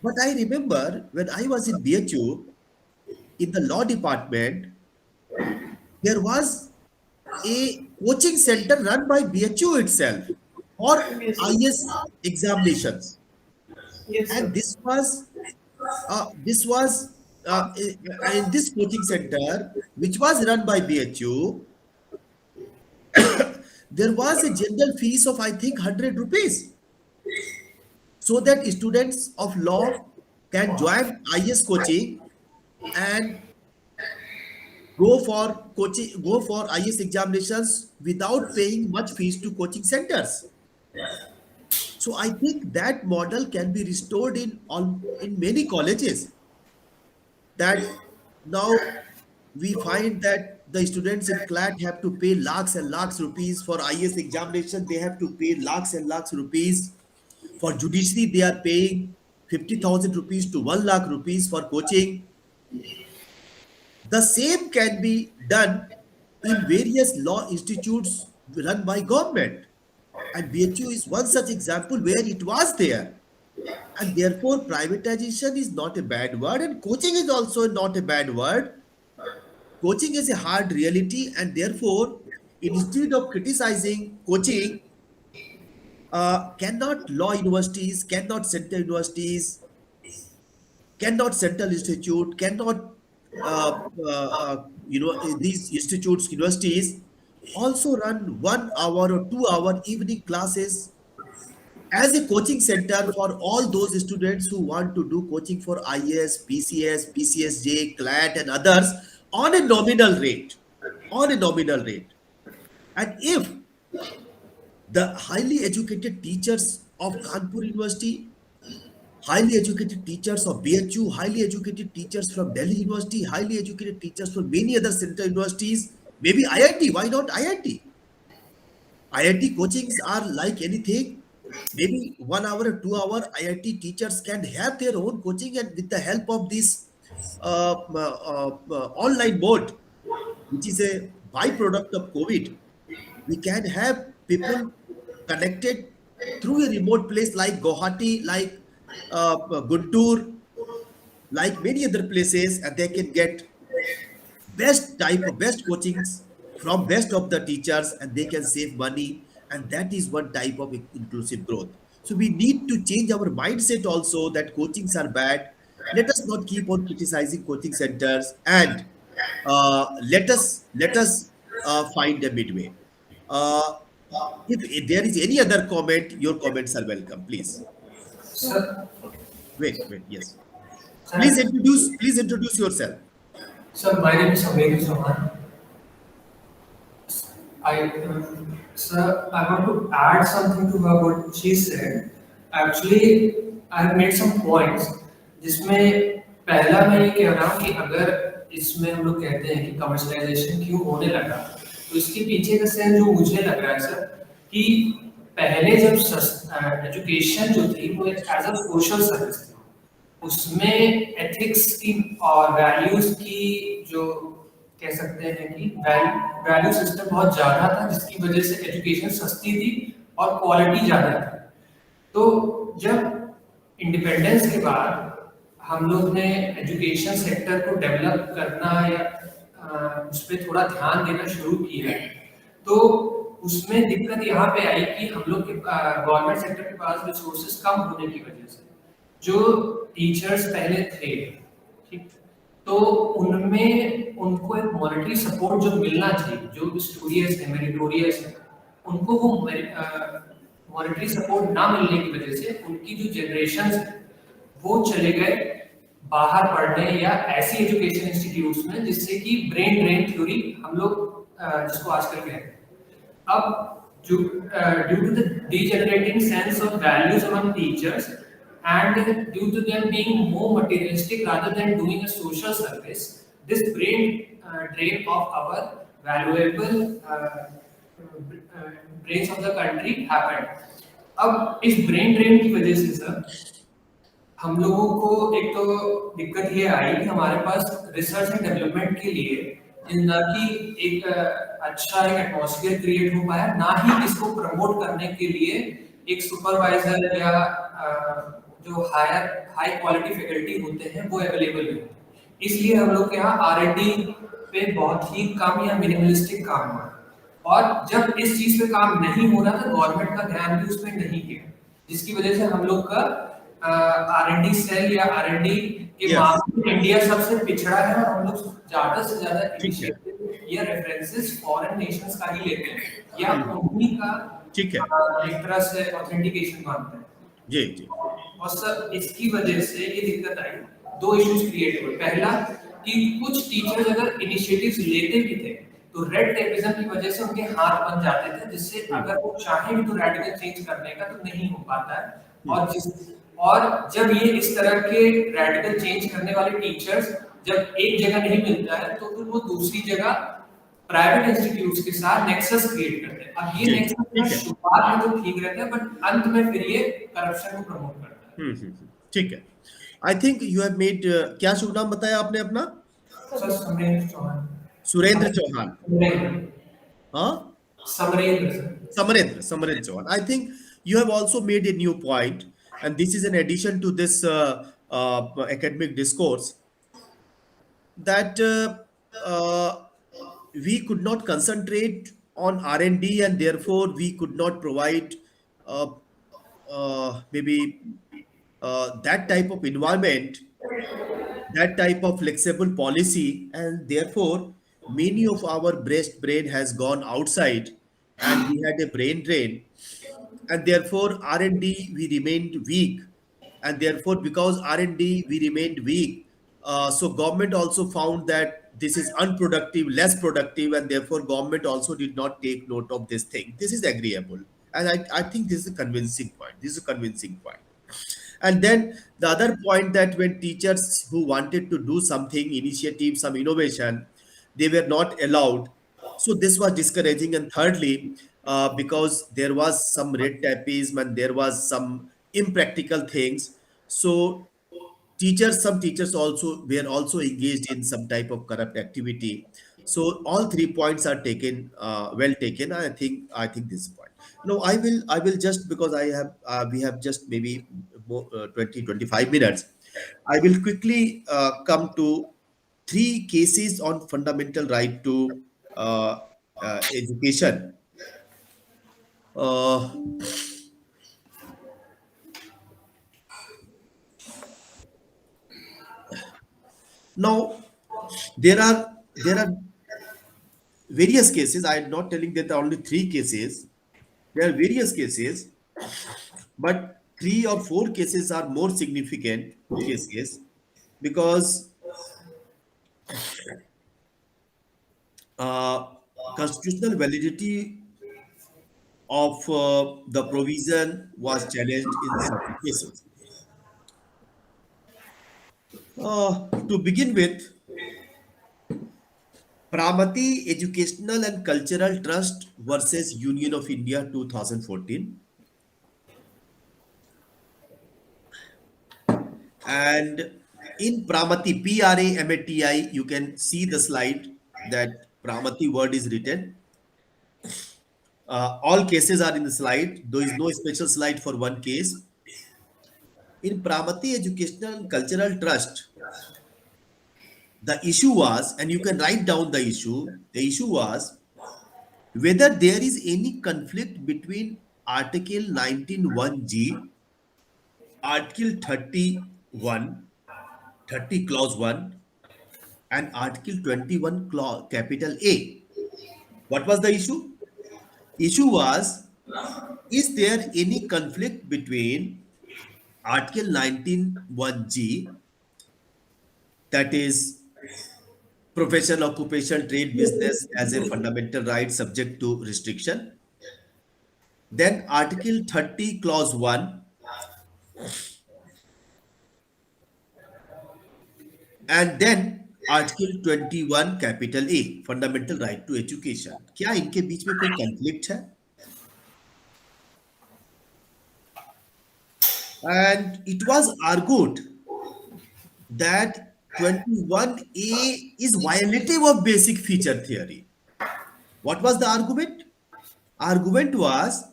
But I remember when I was in BHU, in the law department, there was a coaching center run by BHU itself for Yes, sir. IS examinations, Yes, sir. and this was in this coaching center, which was run by BHU. There was a general fees of, I think, 100 rupees, so that students of law can join IS coaching and go for IS examinations without paying much fees to coaching centers. So I think that model can be restored in many colleges, that now we find that the students in CLAT have to pay lakhs and lakhs rupees for IS examination. They have to pay lakhs and lakhs rupees. For judiciary, they are paying 50,000 rupees to 1 lakh rupees for coaching. The same can be done in various law institutes run by government. And BHU is one such example where it was there. And therefore, privatization is not a bad word, and coaching is also not a bad word. Coaching is a hard reality, and therefore, instead of criticizing coaching, cannot law universities, cannot center universities, cannot central institute, cannot these institutes, universities also run 1 hour or 2 hour evening classes as a coaching center for all those students who want to do coaching for IS, PCS, PCSJ, CLAT, and others on a nominal rate. On a nominal rate. And if the highly educated teachers of Kanpur University, highly educated teachers of BHU, highly educated teachers from Delhi University, highly educated teachers from many other central universities, maybe IIT, why not IIT? IIT coachings are like anything. Maybe 1 hour or 2 hour IIT teachers can have their own coaching, and with the help of this online mode, which is a byproduct of COVID, we can have people connected through a remote place like Guwahati, like Guntur, like many other places, and they can get best coachings from best of the teachers, and they can save money, and that is one type of inclusive growth. So we need to change our mindset also, that coachings are bad. Let us not keep on criticizing coaching centers, and let us find a midway. uh, if there is any other comment, your comments are welcome, please. Sir, Wait, yes, sir, please introduce yourself. sir, my name is Amir Sohan. Sir, I want to add something to what she said. Actually, I have made some points. जिसमें पहला मैं ये कह रहा हूँ कि अगर इसमें हम लोग कहते हैं कि कमर्शलाइजेशन क्यों होने लगा, तो इसके पीछे का सेंस जो मुझे लग रहा है सर, कि पहले जब एजुकेशन जो थी वो एज अ सोशल सर्विस थी, उसमें एथिक्स की और वैल्यूज की जो कह सकते हैं कि वैल्यू सिस्टम बहुत ज्यादा था, जिसकी वजह से एजुकेशन सस्ती थी और क्वालिटी ज्यादा थी। तो जब इंडिपेंडेंस के बाद हम लोग ने एजुकेशन सेक्टर को डेवलप करना या उस पर थोड़ा ध्यान देना शुरू किया, तो उसमें दिक्कत यहाँ पे आई कि हम लोग के गवर्नमेंट सेक्टर के पास रिसोर्सेज कम होने की वजह से जो टीचर्स पहले थे, ठीक, तो उनमें उनको एक मॉनेटरी सपोर्ट जो मिलना चाहिए, जो स्टूडियस है, मेरिटोरियस है, उनको वो मॉनेटरी सपोर्ट ना मिलने की वजह से उनकी जो जनरेशन है वो चले गए बाहर पढ़ने या ऐसी एजुकेशन इंस्टीट्यूट्स में जिससे कि ब्रेन ड्रेन थ्योरी हम लोग जिसको आजकल कहते हैं। अब due to the degenerating sense of values among teachers and due to them being more materialistic rather than doing a social service, this brain drain of our valuable brains of the country happened. अब इस brain drain की वजह से sir हम लोगों को एक तो दिक्कत ये आई कि हमारे पास रिसर्च एंड डेवलपमेंट के लिए ना कि एक अच्छा एक एटमॉस्फेयर क्रिएट हो पाया, ना ही इसको प्रमोट करने के लिए एक सुपरवाइजर या जो हाई क्वालिटी फैकल्टी होते हैं वो अवेलेबल है। इसलिए हम लोग के यहाँ R&D पे बहुत ही कम या मिनिमलिस्टिक काम हुआ, और जब इस चीज पे काम नहीं हो रहा था गवर्नमेंट का ध्यान भी उसमें नहीं गया, जिसकी वजह से हम लोग का R&D सेल या R&D के मामले में इंडिया सबसे पिछड़ा है, और हम लोग ज्यादा से ज्यादा इनिशिएटिव या रेफरेंसेस फॉरेन नेशंस का ही लेते हैं या उन्हीं का ठीक है एक तरह से ऑथेंटिकेशन मानते हैं। जी। और सर इसकी वजह से ये दिक्कत आई, दो इश्यूज क्रिएट हुए। पहला कि कुछ टीचर्स अगर इनिशिएटिव्स लेते भी थे तो रेड टेपिज्म की वजह से उनके हाथ बन जाते थे, जिससे अगर वो चाहे भी तो रेडिकल चेंज करने का तो नहीं हो पाता है। और जब ये इस तरह के रेडिकल चेंज करने वाले टीचर्स जब एक जगह नहीं मिलता है तो फिर वो दूसरी जगह प्राइवेट इंस्टीट्यूट्स के साथ नेक्सस क्रिएट करते हैं। अब ये जी, नेक्सस ठीक है। शुरुआत में तो ठीक रहता है, बट अंत में फिर ये करप्शन को प्रमोट करता ठीक है। I think you have made, क्या शुभ नाम बताया आपने अपना? है। सर समरेंद्र चौहान। सुरेंद्र चौहान। समरेंद्र हाँ, Samarendra sir. Samaredra Chauhan. I think you have also made a new point, and this is an addition to this academic discourse that we could not concentrate on R&D, and therefore we could not provide uh, maybe that type of environment, that type of flexible policy, and therefore many of our breast brain has gone outside, and we had a brain drain, and therefore R&D we remained weak, and therefore because R&D we remained weak, so government also found that this is unproductive, less productive, and therefore government also did not take note of this thing. This is agreeable, and I think this is a convincing point. This is a convincing point. And then the other point, that when teachers who wanted to do something, initiative, some innovation, they were not allowed. So this was discouraging. And thirdly, because there was some red tapeism and there was some impractical things. So some teachers also were also engaged in some type of corrupt activity. So all 3 points are taken, well taken. I think this point. No, I will just, because I have we have just maybe 20-25 minutes. I will quickly come to 3 cases on fundamental right to uh, education. uh, Now, there are various cases. I am not telling that there are only 3 cases. There are various cases, but 3 or 4 cases are more significant cases, because uh, constitutional validity of the provision was challenged in certain cases. To begin with, Pramati Educational and Cultural Trust versus Union of India 2014. And in Pramati, Pramati, you can see the slide that Pramati word is written. All cases are in the slide. There is no special slide for one case. In Pramati Educational and Cultural Trust, the issue was, and you can write down the issue was whether there is any conflict between Article 19(1)(g), Article 31, 30 Clause 1, and Article 21 Clause capital A. What was the issue? Issue was, is there any conflict between Article 19(1)(g), that is profession, occupation, trade, business as a fundamental right subject to restriction. Then Article 30 Clause 1, and then Article 21 capital A, fundamental right to education. क्या इनके बीच में कोई conflict है? And it was argued that 21A is violative of basic feature theory. What was the argument? Argument was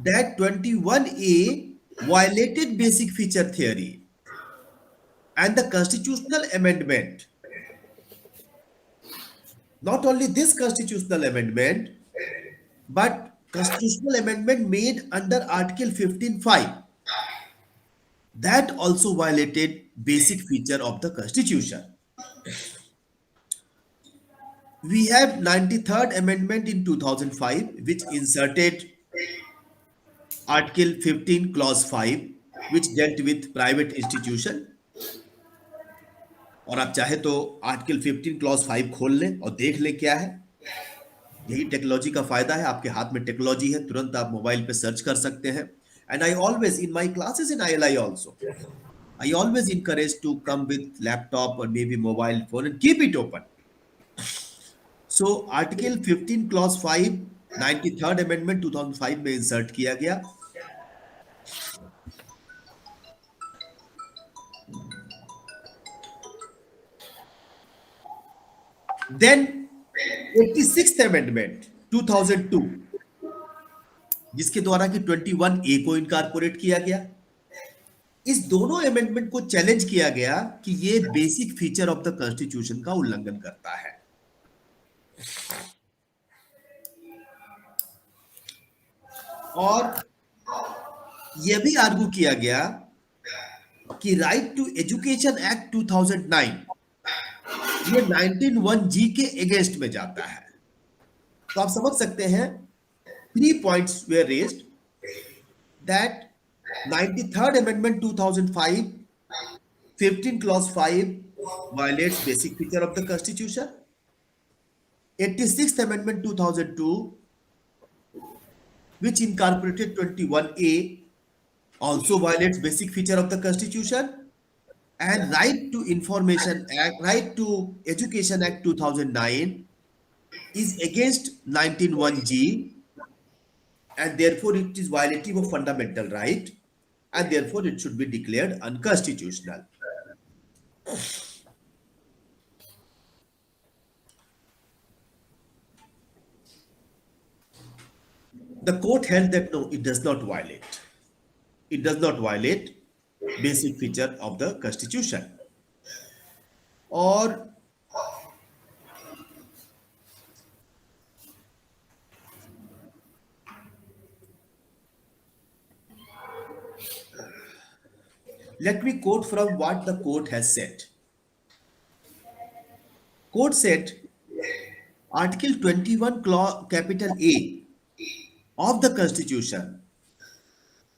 that 21A violated basic feature theory, and the constitutional amendment, not only this constitutional amendment, but constitutional amendment made under Article 15(5), that also violated basic feature of the constitution. We have 93rd amendment in 2005, which inserted Article 15 Clause 5, which dealt with private institution. और आप चाहे तो article 15 clause 5 खोल लें और देख लें क्या है। यही टेक्नोलॉजी का फायदा है, आपके हाथ में टेक्नोलॉजी है, तुरंत आप मोबाइल पे सर्च कर सकते हैं। And I always in my classes in ILI also, I always encourage to come with laptop or maybe mobile phone and keep it open. So Article 15 Clause 5 93rd Amendment 2005 में insert किया गया। Then 86th Amendment 2002, जिसके द्वारा कि 21A को incorporate किया गया। इस दोनों अमेंडमेंट को चैलेंज किया गया कि ये basic feature of the constitution का उल्लंघन करता है। और यह भी आर्गू किया गया कि राइट टू एजुकेशन एक्ट 2009 ये 19(1)(g) के अगेंस्ट में जाता है। तो आप समझ सकते हैं 3 points were raised that 93rd Amendment 2005 15 clause 5 violates basic feature of the Constitution. 86th Amendment 2002, which incorporated 21A, also violates basic feature of the Constitution. And Right to Information Act, Right to Education Act 2009 is against 19(1)(g), and therefore it is violative of fundamental right, and therefore it should be declared unconstitutional. The court held that no, it does not violate. It does not violate basic feature of the Constitution. और let me quote from what the court has said. Court said, Article 21 capital A of the Constitution,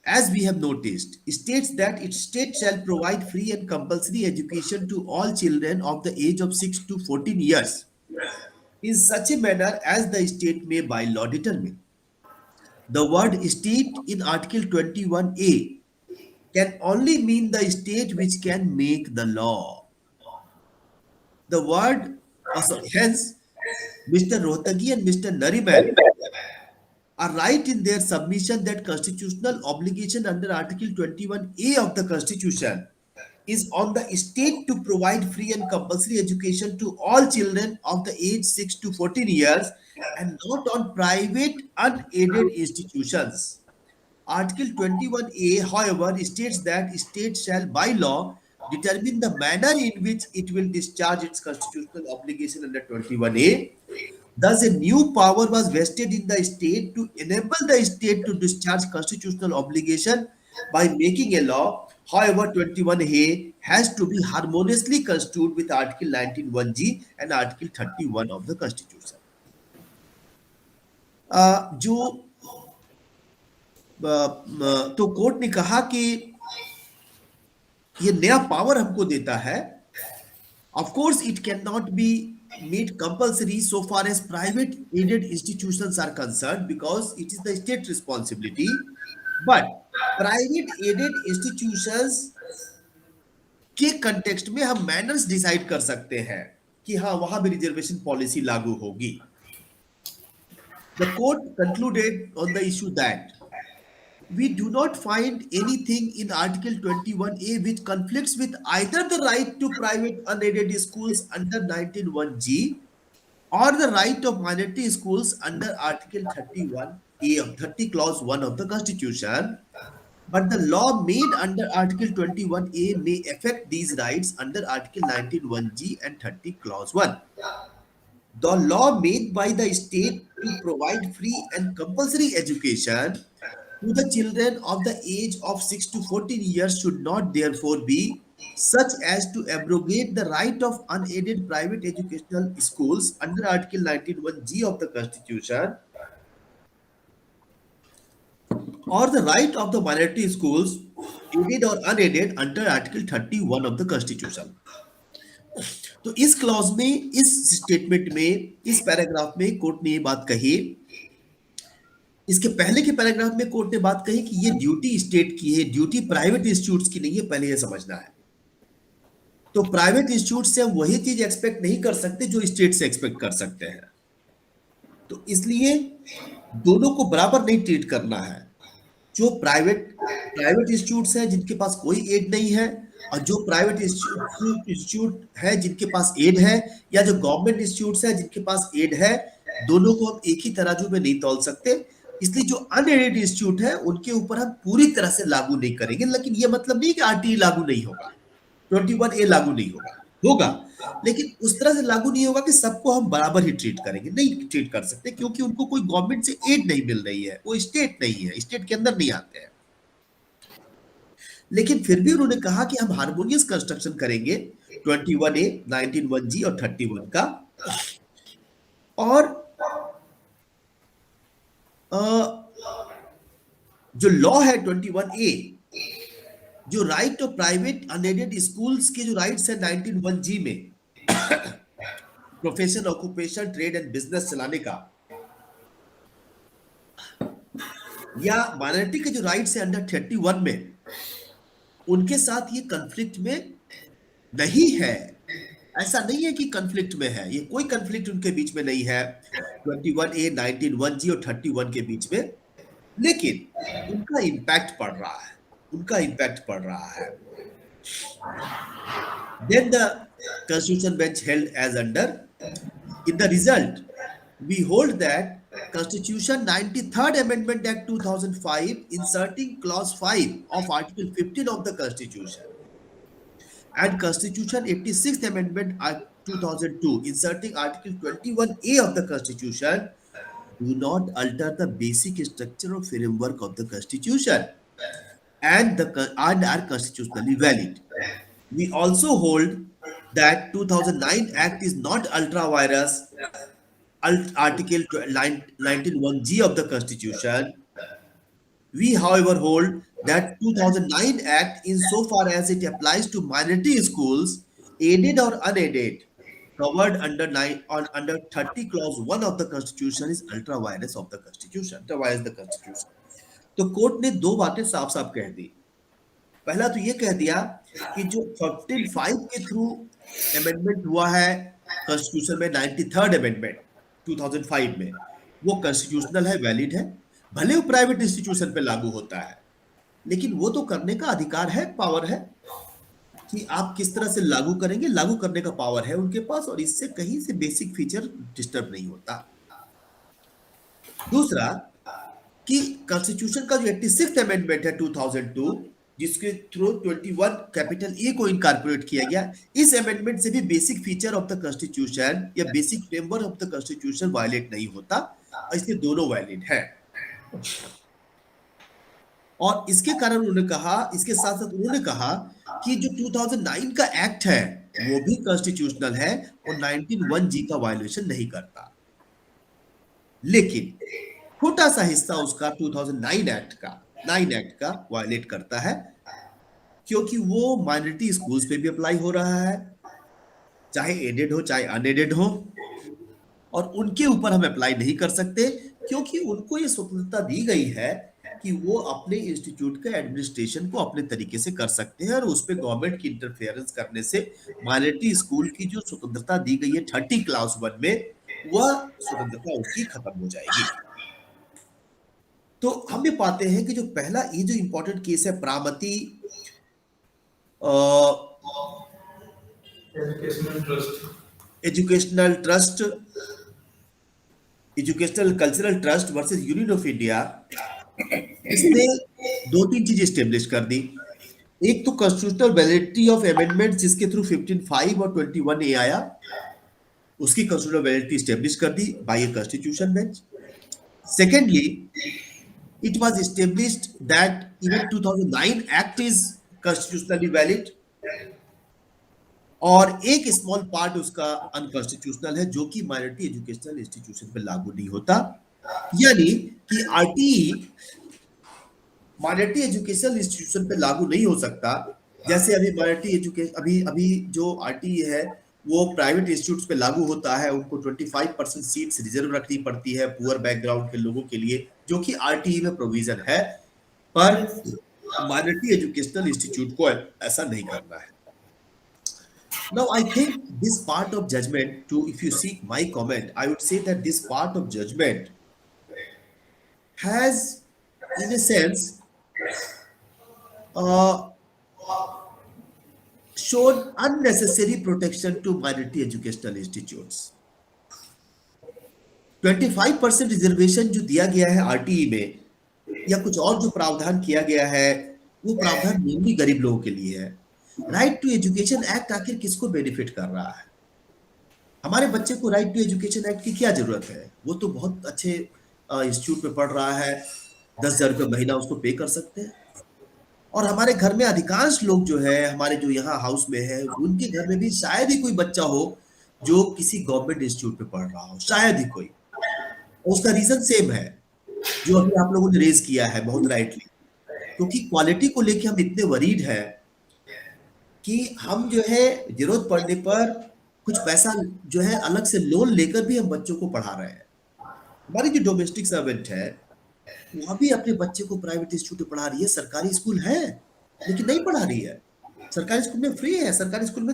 as we have noticed, states that its state shall provide free and compulsory education to all children of the age of 6 to 14 years in such a manner as the state may by law determine. The word state in Article 21A can only mean the state which can make the law. The word, hence, Mr. Rohtagi and Mr. Nariman are right in their submission that constitutional obligation under Article 21A of the Constitution is on the state to provide free and compulsory education to all children of the age 6 to 14 years and not on private unaided institutions. Article 21A, however, states that state shall by law determine the manner in which it will discharge its constitutional obligation under 21A. Thus, a new power was vested in the state to enable the state to discharge constitutional obligation by making a law. However, 21A has to be harmoniously construed with Article 19(1)(g) and Article 31 of the Constitution. तो court ने कहा कि ये नया power हमको देता है. Of course, it cannot be made compulsory so far as private aided institutions are concerned because it is the state responsibility. But private aided institutions के कंटेक्स्ट में हम मैनर्स डिसाइड कर सकते हैं कि हाँ वहां भी रिजर्वेशन पॉलिसी लागू होगी. The court concluded on the issue that we do not find anything in Article 21A which conflicts with either the right to private unaided schools under 19(1)(g) or the right of minority schools under Article 31A of 30 Clause 1 of the Constitution. But the law made under Article 21A may affect these rights under Article 19(1)(g) and 30 Clause 1. The law made by the state to provide free and compulsory education to the children of the age of 6 to 14 years should not therefore be such as to abrogate the right of unaided private educational schools under Article 19(1)(g) of the Constitution or the right of the minority schools, aided or unaided, under Article 31 of the Constitution. तो इस clause में, इस statement में, इस paragraph में court ने ये बात कही। इसके पहले के पैराग्राफ में कोर्ट ने बात कही कि ये ड्यूटी स्टेट की है, ड्यूटी प्राइवेट इंस्टीट्यूट्स की नहीं है, पहले ये समझना है। तो प्राइवेट इंस्टीट्यूट से हम वही चीज एक्सपेक्ट नहीं कर सकते जो स्टेट से एक्सपेक्ट कर सकते हैं। तो इसलिए दोनों को बराबर नहीं ट्रीट करना है। जो प्राइवेट इंस्टीट्यूट्स हैं जिनके पास कोई एड नहीं है, और जो प्राइवेट इंस्टीट्यूट है जिनके पास एड है, या जो गवर्नमेंट इंस्टीट्यूट्स है जिनके पास एड है, दोनों को हम एक ही तराजू में नहीं तौल सकते। इसलिए जो अनएडेड इंस्टीट्यूट है उनके ऊपर हम पूरी तरह से लागू नहीं करेंगे। लेकिन ये मतलब नहीं कि आरटीई लागू नहीं होगा, 21A लागू नहीं होगा, होगा, लेकिन उस तरह से लागू नहीं होगा कि सबको हम बराबर ही ट्रीट करेंगे, नहीं ट्रीट कर सकते, क्योंकि उनको कोई गवर्नमेंट से एड नहीं मिल रही है, वो स्टेट नहीं है, स्टेट के अंदर नहीं आते हैं। लेकिन फिर भी उन्होंने कहा कि हम हार्मोनियस कंस्ट्रक्शन करेंगे 21A, 19(1)(g) और 31 का। और जो लॉ है 21A, जो right of private unaided schools के जो राइट्स है 19(1)(g) में, profession, occupation, trade and business चलाने का, या माइनॉरिटी के जो राइट्स है अंडर 31 में, उनके साथ ये कॉन्फ्लिक्ट में नहीं है। ऐसा नहीं है कि कॉन्फ्लिक्ट में है, ये कोई कॉन्फ्लिक्ट उनके बीच में नहीं है 21A, 19(1)(g) और 31 के बीच में। लेकिन उनका इम्पैक्ट पड़ रहा है, उनका इम्पैक्ट पड़ रहा है। Then the Constitution Bench held as under. In the result, we hold that Constitution 93rd Amendment Act 2005, inserting Clause 5 of Article 15 of the Constitution, and Constitution 86th Amendment Act 2002, inserting Article 21A of the Constitution, do not alter the basic structure or framework of the Constitution, and are constitutionally valid. We also hold that 2009 Act is not ultra vires Article 19(1)(g) of the Constitution. We, however, hold that 2009 Act, insofar as it applies to minority schools, aided or unaided, covered under 30 clause 1 of the Constitution, is ultra vires of the Constitution. Ultra vires the Constitution. तो court ने दो बातें साफ साफ कह दी। पहला तो ये कह दिया कि जो 15(5) के थ्रू अमेंडमेंट हुआ है कॉन्स्टिट्यूशन में, 93rd अमेंडमेंट 2005 में, वो कॉन्स्टिट्यूशनल है, वैलिड है, भले वो प्राइवेट इंस्टीट्यूशन पे लागू होता है, लेकिन वो तो करने का अधिकार है, पावर है कि आप किस तरह से लागू करेंगे, लागू करने का पावर है उनके पास, और इससे कहीं से बेसिक फीचर डिस्टर्ब नहीं होता। दूसरा कि कॉन्स्टिट्यूशन का जो 86th अमेंडमेंट है 2002, जिसके थ्रू 21A को इनकॉर्पोरेट किया गया, इस अमेंडमेंट से भी basic feature of the constitution या basic framework of the constitution violate नहीं होता, इसलिए दोनों वैलिड है। और इसके कारण उन्होंने कहा, इसके साथ साथ उन्होंने कहा कि जो 2009 का एक्ट है वो भी कॉन्स्टिट्यूशनल है और 19(1)(g) का वायलेशन नहीं करता। लेकिन छोटा सा हिस्सा उसका 2009 एक्ट का वायलेट करता है, क्योंकि वो माइनॉरिटी स्कूल्स पे भी अप्लाई हो रहा है, चाहे एडेड हो चाहे अनएडेड हो, और उनके ऊपर हम अप्लाई नहीं कर सकते, क्योंकि उनको ये स्वतंत्रता दी गई है कि वो अपने इंस्टीट्यूट का एडमिनिस्ट्रेशन को अपने तरीके से कर सकते हैं, और उस पर गवर्नमेंट की इंटरफेरेंस करने से माइनॉरिटी स्कूल की जो स्वतंत्रता दी गई है 30 क्लास 1 में, वह स्वतंत्रता उनकी खत्म हो जाएगी। तो हम ये पाते हैं कि जो पहला ये जो इंपॉर्टेंट केस है Pramati educational cultural trust versus Union of India, इसने दो तीन चीजें स्टेब्लिश कर दी। एक तो कॉन्स्टिट्यूशनल वैलिडिटी ऑफ अमेंडमेंट, जिसके थ्रू 15(5) और 21A आया, उसकी कॉन्स्टिट्यूशनल वैलिडिटी स्टेब्लिश कर दी by a constitution bench. Secondly, it was established that even 2009 Act is constitutionally valid, और एक स्मॉल पार्ट उसका अनकॉन्स्टिट्यूशनल है, जो कि माइनॉरिटी एजुकेशनल इंस्टीट्यूशन पे लागू नहीं होता। यानी कि आरटीई माइनॉरिटी एजुकेशनल इंस्टीट्यूशन पे लागू नहीं हो सकता, जैसे अभी माइनॉरिटी एजुकेशन अभी अभी जो आरटीई है वो प्राइवेट इंस्टीट्यूट्स पे लागू होता है, उनको 25% सीट्स रिजर्व रखनी पड़ती है पुअर बैकग्राउंड के लोगों के लिए, जो कि आरटीई में प्रोविजन है, पर Yes. माइनॉरिटी एजुकेशनल इंस्टीट्यूट को ऐसा नहीं करना है. Now, I think this part of judgment, to if you seek my comment, I would say that this part of judgment has, in a sense, uh, shown unnecessary protection to minority educational institutes. 25% reservation जो दिया गया है RTE में, या कुछ और जो प्रावधान किया गया है, वो प्रावधान मेनली गरीब लोगों के लिए है. राइट टू एजुकेशन एक्ट आखिर किसको बेनिफिट कर रहा है? हमारे बच्चे को राइट टू एजुकेशन एक्ट की क्या जरूरत है? वो तो बहुत अच्छे इंस्टीट्यूट में पढ़ रहा है, 10,000 रुपये महीना उसको पे कर सकते हैं. और हमारे घर में अधिकांश लोग जो है, हमारे जो यहाँ हाउस में है, उनके घर में भी शायद ही कोई बच्चा हो जो किसी गवर्नमेंट इंस्टीट्यूट में पढ़ रहा हो, शायद ही कोई. उसका रीजन सेम है जो अभी आप लोगों ने रेज किया है बहुत राइटली, क्योंकि क्वालिटी को लेके हम इतने वरीड हैं कि हम जो है जरूरत पड़ने पर कुछ पैसा जो है अलग से लोन लेकर भी हम बच्चों को पढ़ा रहे हैं. हमारी जो डोमेस्टिक सर्वेंट है वह भी अपने बच्चे को प्राइवेट इंस्टीट्यूट में पढ़ा रही है. सरकारी स्कूल है लेकिन नहीं पढ़ा रही है. सरकारी स्कूल में फ्री है, सरकारी स्कूल में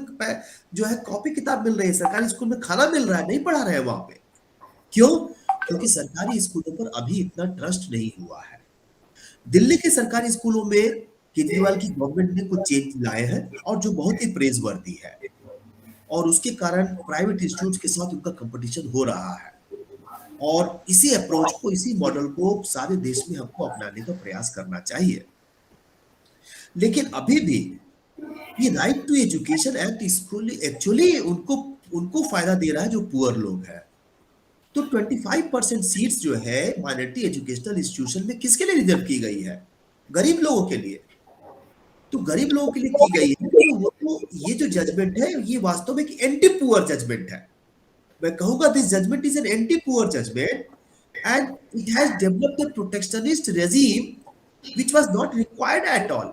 जो है कॉपी किताब मिल रही है, सरकारी स्कूल में खाना मिल रहा है, नहीं पढ़ा रहे हैं वहां पे. क्यों? क्योंकि सरकारी स्कूलों पर अभी इतना ट्रस्ट नहीं हुआ है. दिल्ली के सरकारी स्कूलों में केजरीवाल की गवर्नमेंट ने कुछ चेंज लाए हैं और जो बहुत ही प्रेज वर्दी है, और उसके कारण प्राइवेट इंस्टीट्यूट्स के साथ उनका कंपटीशन हो रहा है. और इसी अप्रोच को, इसी मॉडल को सारे देश में हमको अपनाने का प्रयास करना चाहिए. लेकिन अभी भी ये right to education act actually उनको उनको फायदा दे रहा है जो पुअर लोग हैं. तो 25% सीट्स जो है माइनॉरिटी एजुकेशनल इंस्टीट्यूशन में किसके लिए रिजर्व की गई है? गरीब लोगों के लिए. तो गरीब लोगों के लिए की गई है, तो वो तो ये जो जजमेंट है ये वास्तव में एक एंटी पुअर जजमेंट है. मैं कहूंगा this judgment is an anti poor judgment and it has developed a protectionist regime which was not required at all.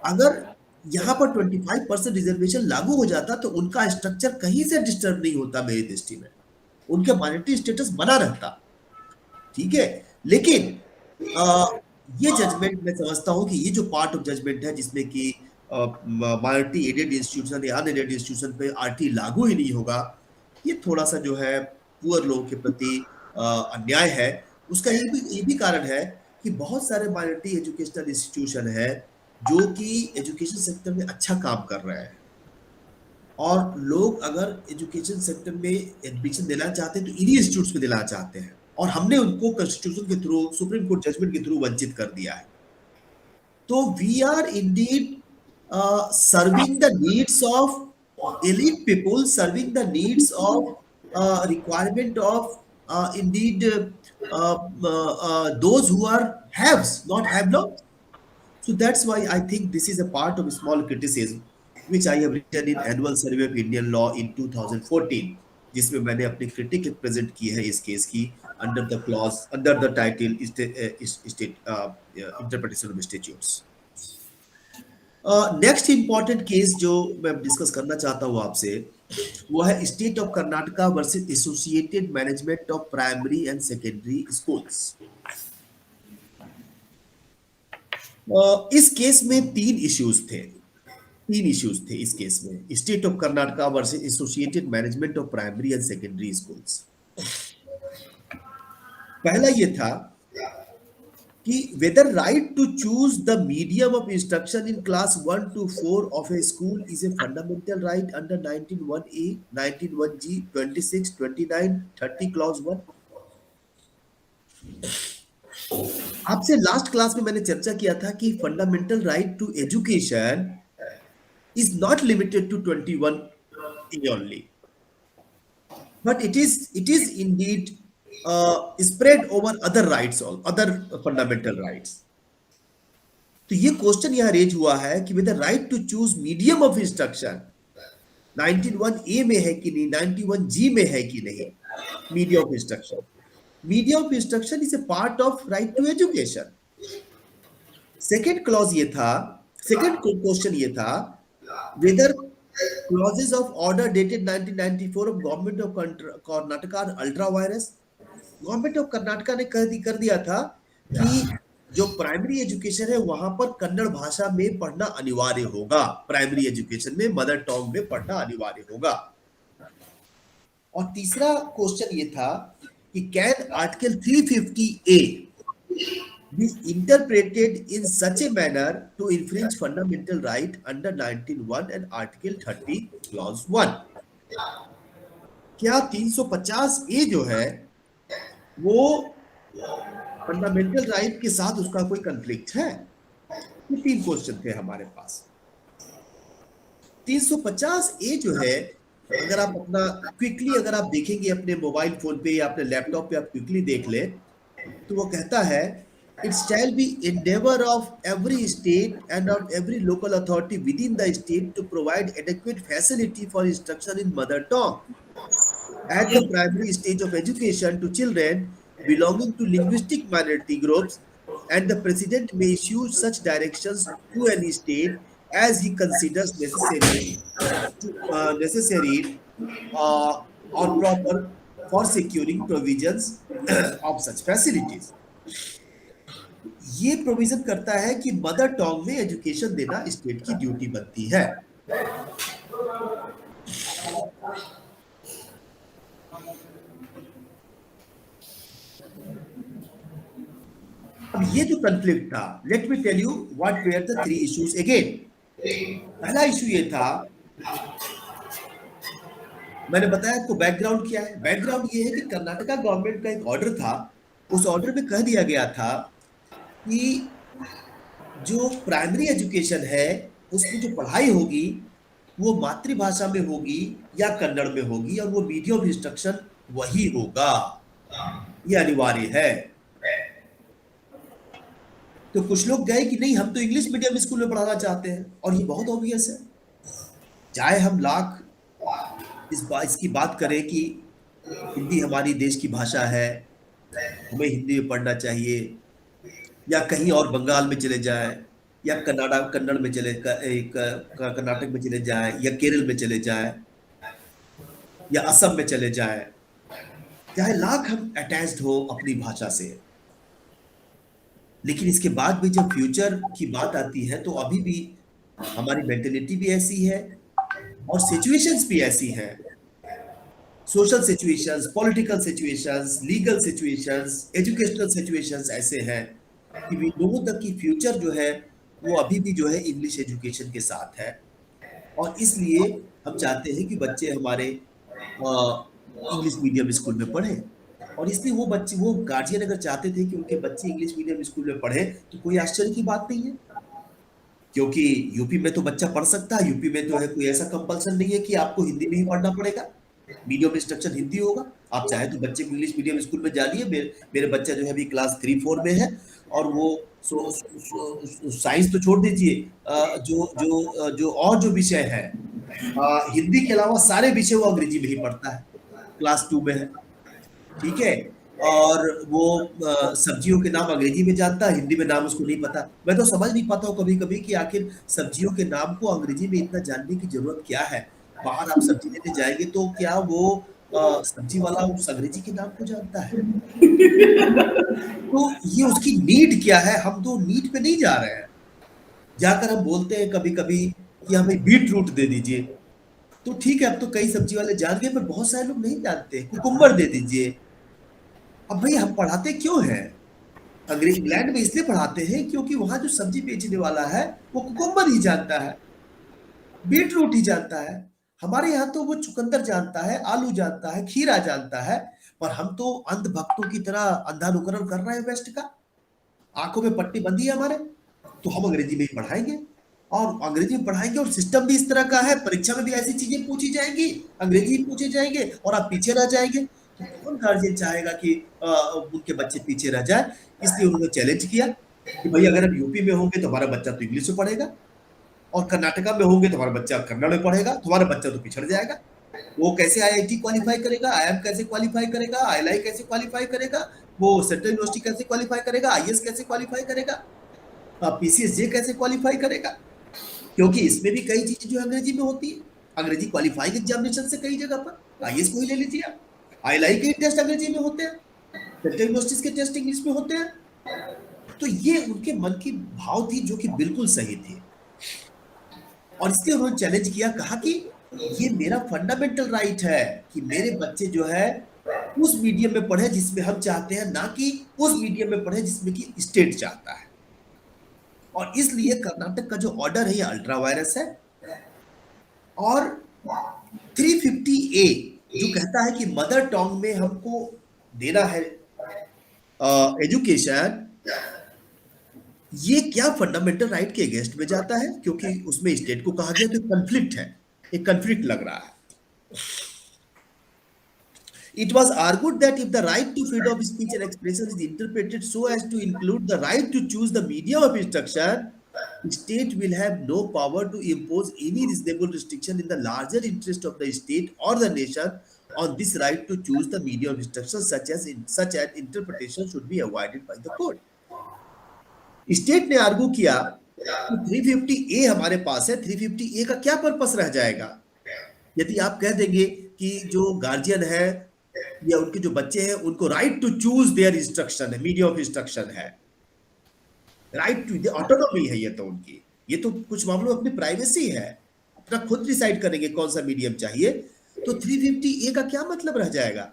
अगर यहाँ पर 25% रिजर्वेशन लागू हो जाता तो उनका स्ट्रक्चर कहीं से डिस्टर्ब नहीं होता मेरी दृष्टि में, उनका माइनॉरिटी स्टेटस बना रहता. ठीक है, लेकिन ये जजमेंट मैं समझता हूं कि ये जो पार्ट ऑफ जजमेंट है जिसमें कि माइनॉरिटी एडेड इंस्टीट्यूशन या अनएडेड इंस्टीट्यूशन पे आरटी लागू ही नहीं होगा, ये थोड़ा सा जो है पुअर लोगों के प्रति अन्याय है. उसका ये भी कारण है कि बहुत सारे माइनॉरिटी एजुकेशनल इंस्टीट्यूशन है जो कि एजुकेशन सेक्टर में अच्छा काम कर रहे हैं, और लोग अगर एजुकेशन सेक्टर में एडमिशन देना चाहते हैं तो इन्हीं इंस्टीट्यूट्स में देना चाहते हैं, और हमने उनको कॉन्स्टिट्यूशन के थ्रू, सुप्रीम कोर्ट जजमेंट के थ्रू वंचित कर दिया है. तो we are indeed serving the needs of elite people, serving the needs of requirement of indeed those who are haves, not have-nots. So that's why I think this is a part of small criticism which I have written in Annual Survey of Indian Law in 2014, जिसमें मैंने अपनी critic present की है इस case की under the clause, under the title state interpretation of statutes. Next important case जो मैं discuss करना चाहता हूँ आपसे, वो है state of Karnataka versus associated management of primary and secondary schools. इस केस में तीन इश्यूज थे इस केस में. State of Karnataka versus associated management of primary and secondary schools. पहला ये था कि whether right to choose the medium of instruction in class 1 to 4 of a school is a fundamental right under 19(1)(a), 19(1)(g), 26, 29, 30 clause 1. आपसे last class में मैंने चर्चा किया था कि fundamental right to education is not limited to 21(a) only, but it is indeed spread over other rights, all other fundamental rights. तो ये question यहाँ रेज हुआ है कि with the right to choose medium of instruction 91(a) में है कि नहीं, 91(g) में है कि नहीं. Medium of instruction is a part of right to education. Second clause ये था सेकंड क्वेश्चन ये था, whether clauses of order dated 1994 of government of Karnataka are ultra virus. Government of Karnataka ने कर दिया था कि जो प्राइमरी एजुकेशन है वहां पर कन्नड़ भाषा में पढ़ना अनिवार्य होगा, प्राइमरी एजुकेशन में मदर टंग में पढ़ना अनिवार्य होगा। और तीसरा क्वेश्चन ये था कि can article 350A be interpreted in such a manner to infringe fundamental right under 19(1) and Article 30 Clause 1? क्या 350A जो है वो फंडामेंटल राइट के साथ उसका कोई कंफ्लिक्ट है? ये तीन क्वेश्चन थे हमारे पास। 350A जो है, अगर आप अपना क्विकली अगर आप देखेंगे अपने मोबाइल फोन पे या अपने लैपटॉप पे आप क्विकली देख ले, तो वो कहता है it shall be endeavor of every state and of every local authority within the state to provide adequate facility for instruction in mother tongue at the primary stage of education to children belonging to linguistic minority groups, and the president may issue such directions to any state as he considers necessary or proper for securing provisions of such facilities. ये provision करता है कि mother tongue में education देना state की duty बनती है। अब ये जो कंफ्लिक्ट था, let me tell you what were the three issues again. पहला इशू ये था, मैंने बताया आपको बैकग्राउंड क्या है। बैकग्राउंड ये है कि कर्नाटका गवर्नमेंट का एक ऑर्डर था, उस ऑर्डर में कह दिया गया था कि जो प्राइमरी एजुकेशन है उसमें जो पढ़ाई होगी वो मातृभाषा में होगी या कन्नड़ में होगी, और वो मीडियम ऑफ इंस्ट्रक्शन वही होगा, ये अनिवार्य है। तो कुछ लोग गए कि नहीं, हम तो इंग्लिश मीडियम स्कूल में पढ़ाना चाहते हैं, और ये बहुत ऑब्वियस है। चाहे हम लाख इसकी बात करें कि हिंदी हमारी देश की भाषा है, हमें हिंदी में पढ़ना चाहिए, या कहीं और बंगाल में चले जाए, या कन्नड़ में चले, कर्नाटक में चले जाए, या केरल में चले जाए, या असम में चले जाए, चाहे लाख हम अटैच्ड हो अपनी भाषा से, लेकिन इसके बाद भी जब फ्यूचर की बात आती है तो अभी भी हमारी मेंटेलिटी भी ऐसी है और सिचुएशंस भी ऐसी हैं। Social situations, political situations, legal situations, educational situations ऐसे हैं कि वी नो दैट कि फ्यूचर जो है वो अभी भी जो है इंग्लिश एजुकेशन के साथ है, और इसलिए हम चाहते हैं कि बच्चे हमारे इंग्लिश मीडियम स्कूल में पढ़ें। और इसलिए वो गार्जियन अगर चाहते थे कि उनके बच्चे इंग्लिश मीडियम स्कूल में पढ़े तो कोई आश्चर्य की बात नहीं है, क्योंकि यूपी में तो बच्चा पढ़ सकता है। यूपी में तो है कोई ऐसा कंपल्सन नहीं है कि आपको हिंदी में ही पढ़ना पड़ेगा, मीडियम इंस्ट्रक्शन हिंदी होगा। आप चाहे तो बच्चे को इंग्लिश मीडियम स्कूल में डालिए। मेरे बच्चा जो है अभी क्लास 3-4 में है, और वो साइंस तो छोड़ दीजिए, जो और जो विषय है हिंदी के अलावा सारे विषय वो अंग्रेजी में ही पढ़ता है, क्लास 2 में है, ठीक है। और वो सब्जियों के नाम अंग्रेजी में जानता है, हिंदी में नाम उसको नहीं पता। मैं तो समझ नहीं पाता हूँ कभी कभी कि आखिर सब्जियों के नाम को अंग्रेजी में इतना जानने की जरूरत क्या है। बाहर आप सब्जी लेने जाएंगे तो क्या वो सब्जी वाला उस अंग्रेजी के नाम को जानता है? तो ये उसकी नीड क्या है? हम तो नीड पे नहीं जा रहे हैं। जाकर हम बोलते हैं कभी कभी कि हमें बीट रूट दे दीजिए, तो ठीक है, अब तो कई सब्जी वाले जान गए, पर बहुत सारे लोग नहीं जानते। कुकुम्बर दे दीजिए। अब भाई हम पढ़ाते क्यों हैं? अंग्रेज इंग्लैंड में इसलिए पढ़ाते हैं क्योंकि वहां जो सब्जी बेचने वाला है वो कुकुम्बर ही जानता है, बीट रूट ही जानता है। हमारे यहाँ तो वो चुकंदर जानता है, आलू जानता है, खीरा जानता है, पर हम तो अंधभक्तों की तरह अंधानुकरण कर रहे हैं वेस्ट का। आंखों में पट्टी बंधी है हमारे, तो हम अंग्रेजी में ही पढ़ाएंगे, और अंग्रेजी में पढ़ाएंगे, और सिस्टम भी इस तरह का है। परीक्षा में भी ऐसी चीजें पूछी जाएंगी, अंग्रेजी पूछे जाएंगे, और आप पीछे रह जाएंगे। तो कौन गार्जियन चाहेगा कि उनके बच्चे पीछे रह जाए? इसलिए उन्होंने चैलेंज किया कि भाई अगर हम यूपी में होंगे तो हमारा बच्चा तो इंग्लिश में पढ़ेगा, और कर्नाटका में होंगे तो हमारा बच्चा कन्नड़ में पढ़ेगा, तो हमारा बच्चा तो पिछड़ जाएगा। वो कैसे आईआईटी क्वालिफाई करेगा, आईआईएम कैसे क्वालिफाई करेगा, आईएलआई कैसे क्वालिफाई करेगा, वो सेंट्रल यूनिवर्सिटी कैसे क्वालिफाई करेगा, आईएएस कैसे क्वालिफाई करेगा, पीसीएसजे कैसे क्वालिफाई करेगा? क्योंकि इसमें भी कई चीजें जो है अंग्रेजी में होती है, अंग्रेजी क्वालिफाइंग एग्जामिनेशन से कई जगह पर, आईएएस को ही ले लीजिए आप, आईएलआई के टेस्ट अंग्रेजी में होते हैं, सेंट्रल यूनिवर्सिटीज के टेस्ट इंग्लिश में होते हैं। तो ये उनके मन की भाव थी जो कि बिल्कुल सही थे, और इसलिए उन्होंने चैलेंज किया, कहा कि ये मेरा फंडामेंटल राइट है कि मेरे बच्चे जो है उस मीडियम में पढ़े जिसमें हम चाहते हैं, ना कि उस मीडियम में पढ़े जिसमें कि स्टेट चाहता है। और इसलिए कर्नाटक का जो ऑर्डर है ये अल्ट्रा वायरस है। और 350A जो कहता है कि मदर टंग में हमको देना है एजुकेशन, ये क्या फंडामेंटल राइट के अगेंस्ट में जाता है? क्योंकि उसमें स्टेट को कहा गया तो कंफ्लिक्ट है, एक कंफ्लिक्ट लग रहा है। It was argued that if the right to freedom of speech and expression is interpreted so as to include the right to choose the medium of instruction, the state will have no power to impose any reasonable restriction in the larger interest of the state or the nation on this right to choose the medium of instruction, such an interpretation should be avoided by the court. State ने argue किया कि 350A हमारे पास है, 350A का क्या purpose रह जाएगा यदि आप कह देंगे कि जो गार्जियन है या उनके जो बच्चे हैं उनको right to choose their instruction है, मीडियम ऑफ इंस्ट्रक्शन है, राइट टू ऑटोनॉमी है, ये तो उनकी, ये तो कुछ मामलों में अपनी प्राइवेसी है, अपना खुद डिसाइड करेंगे कौन सा मीडियम चाहिए। तो 350A का क्या मतलब रह जाएगा?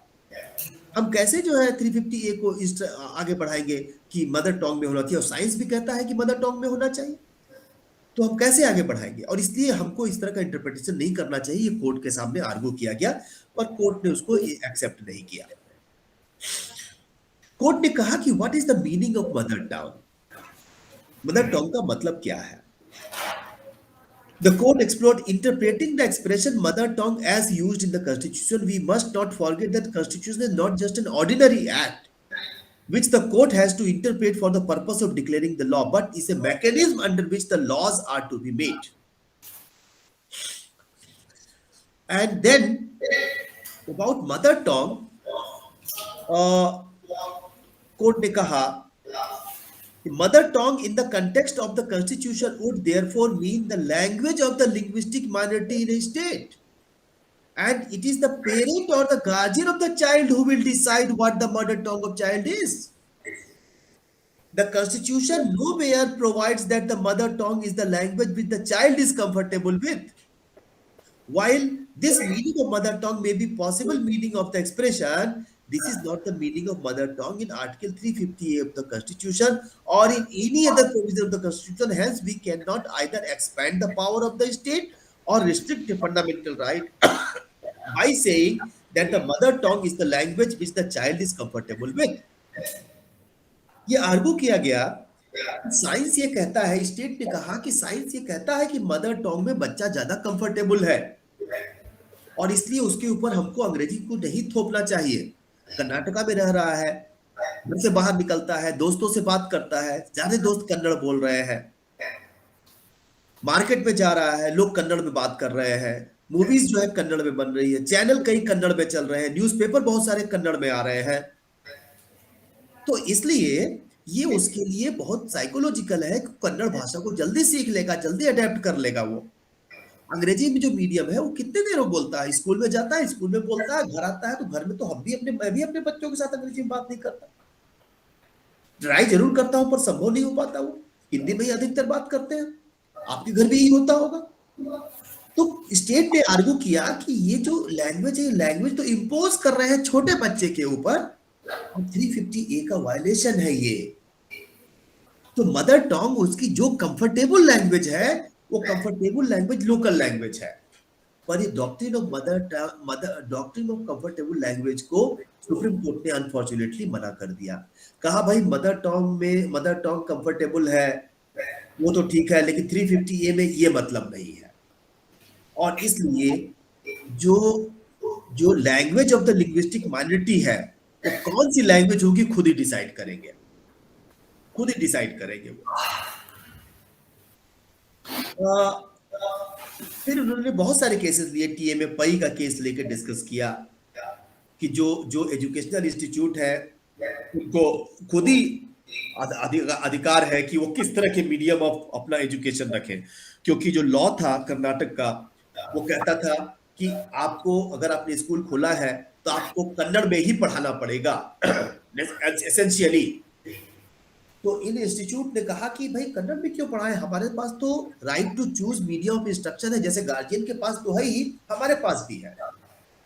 हम कैसे जो है 350A को आगे बढ़ाएंगे कि मदर टंग में होना चाहिए, और साइंस भी कहता है कि मदर टंग में होना चाहिए, तो हम कैसे आगे बढ़ाएंगे? और इसलिए हमको इस तरह का इंटरप्रिटेशन नहीं करना चाहिए, ये कोर्ट के सामने आर्गू किया गया और कोर्ट ने उसको एक्सेप्ट नहीं किया। कोर्ट ने कहा कि what is the meaning of mother tongue, mother tongue का मतलब क्या है? The court explored interpreting the expression mother tongue as used in the constitution. We must not forget that constitution is not just an ordinary act which the court has to interpret for the purpose of declaring the law, but is a mechanism under which the laws are to be made. And then about mother tongue, court ने कहा mother tongue in the context of the constitution would therefore mean the language of the linguistic minority in a state, and it is the parent or the guardian of the child who will decide what the mother tongue of child is. The constitution nowhere provides that the mother tongue is the language which the child is comfortable with. While this meaning of mother tongue may be possible meaning of the expression, this is not the meaning of mother tongue in Article 350A of the Constitution or in any other provision of the Constitution. Hence, we cannot either expand the power of the state or restrict a fundamental right by saying that the mother tongue is the language which the child is comfortable with. ये argue किया गया, science ये कहता है, state ने कहा कि science ये कहता है कि मदर टंग में बच्चा ज्यादा कंफर्टेबल है और इसलिए उसके ऊपर हमको अंग्रेजी को नहीं थोपना चाहिए। कर्नाटका में रह रहा है, घर से बाहर निकलता है, दोस्तों से बात करता है, ज्यादा दोस्त कन्नड़ बोल रहे हैं, मार्केट में जा रहा है, लोग कन्नड़ में बात कर रहे हैं, मूवीज जो है कन्नड़ में बन रही है, चैनल कई कन्नड़ में चल रहे हैं, न्यूज़पेपर बहुत सारे कन्नड़ में आ रहे हैं। तो इसलिए ये उसके लिए बहुत साइकोलॉजिकल है कि कन्नड़ भाषा को जल्दी सीख लेगा, जल्दी अडेप्ट कर लेगा। वो अंग्रेजी में जो मीडियम है वो कितने देर में बोलता है, स्कूल में जाता है, स्कूल में बोलता है, घर आता है, तो घर में तो मैं भी अपने बच्चों के साथ अंग्रेजी में बात नहीं करता, ट्राई जरूर करता हूं पर संभव नहीं हो पाता। वो हिंदी में ही अधिकतर बात करते हैं, आपके घर भी यही होता होगा। तो स्टेट ने आर्गू किया कि ये जो लैंग्वेज है, लैंग्वेज तो इंपोज कर रहे हैं छोटे बच्चे के ऊपर, 350A का वायलेशन है ये। तो मदर टंग उसकी जो कंफर्टेबल लैंग्वेज है वो कंफर्टेबल लैंग्वेज लोकल लैंग्वेज है, पर ये doctrine of doctrine of comfortable language को सुप्रीम कोर्ट ने अनफॉर्चुनेटली मना कर दिया। कहा भाई मदर टंग कंफर्टेबल है वो तो ठीक है, लेकिन 350A में ये मतलब नहीं है। और इसलिए जो language of the linguistic minority है तो कौन सी लैंग्वेज होगी खुद ही डिसाइड करेंगे फिर उन्होंने बहुत सारे केसेस लिए, टीएमए पई का केस लेकर डिस्कस किया कि जो एजुकेशनल इंस्टीट्यूट है उनको खुद ही अधिकार है कि वो किस तरह के मीडियम ऑफ अपना एजुकेशन रखें, क्योंकि जो लॉ था कर्नाटक का वो कहता था कि आपको अगर आपने स्कूल खोला है तो आपको कन्नड़ में ही पढ़ाना पड़ेगा एसेंशियली। तो इन इंस्टीट्यूट ने कहा कि भाई कन्नड़ में क्यों पढ़ाएं, हमारे पास तो right to choose medium of instruction है, जैसे गार्जियन के पास तो है ही, हमारे पास भी है।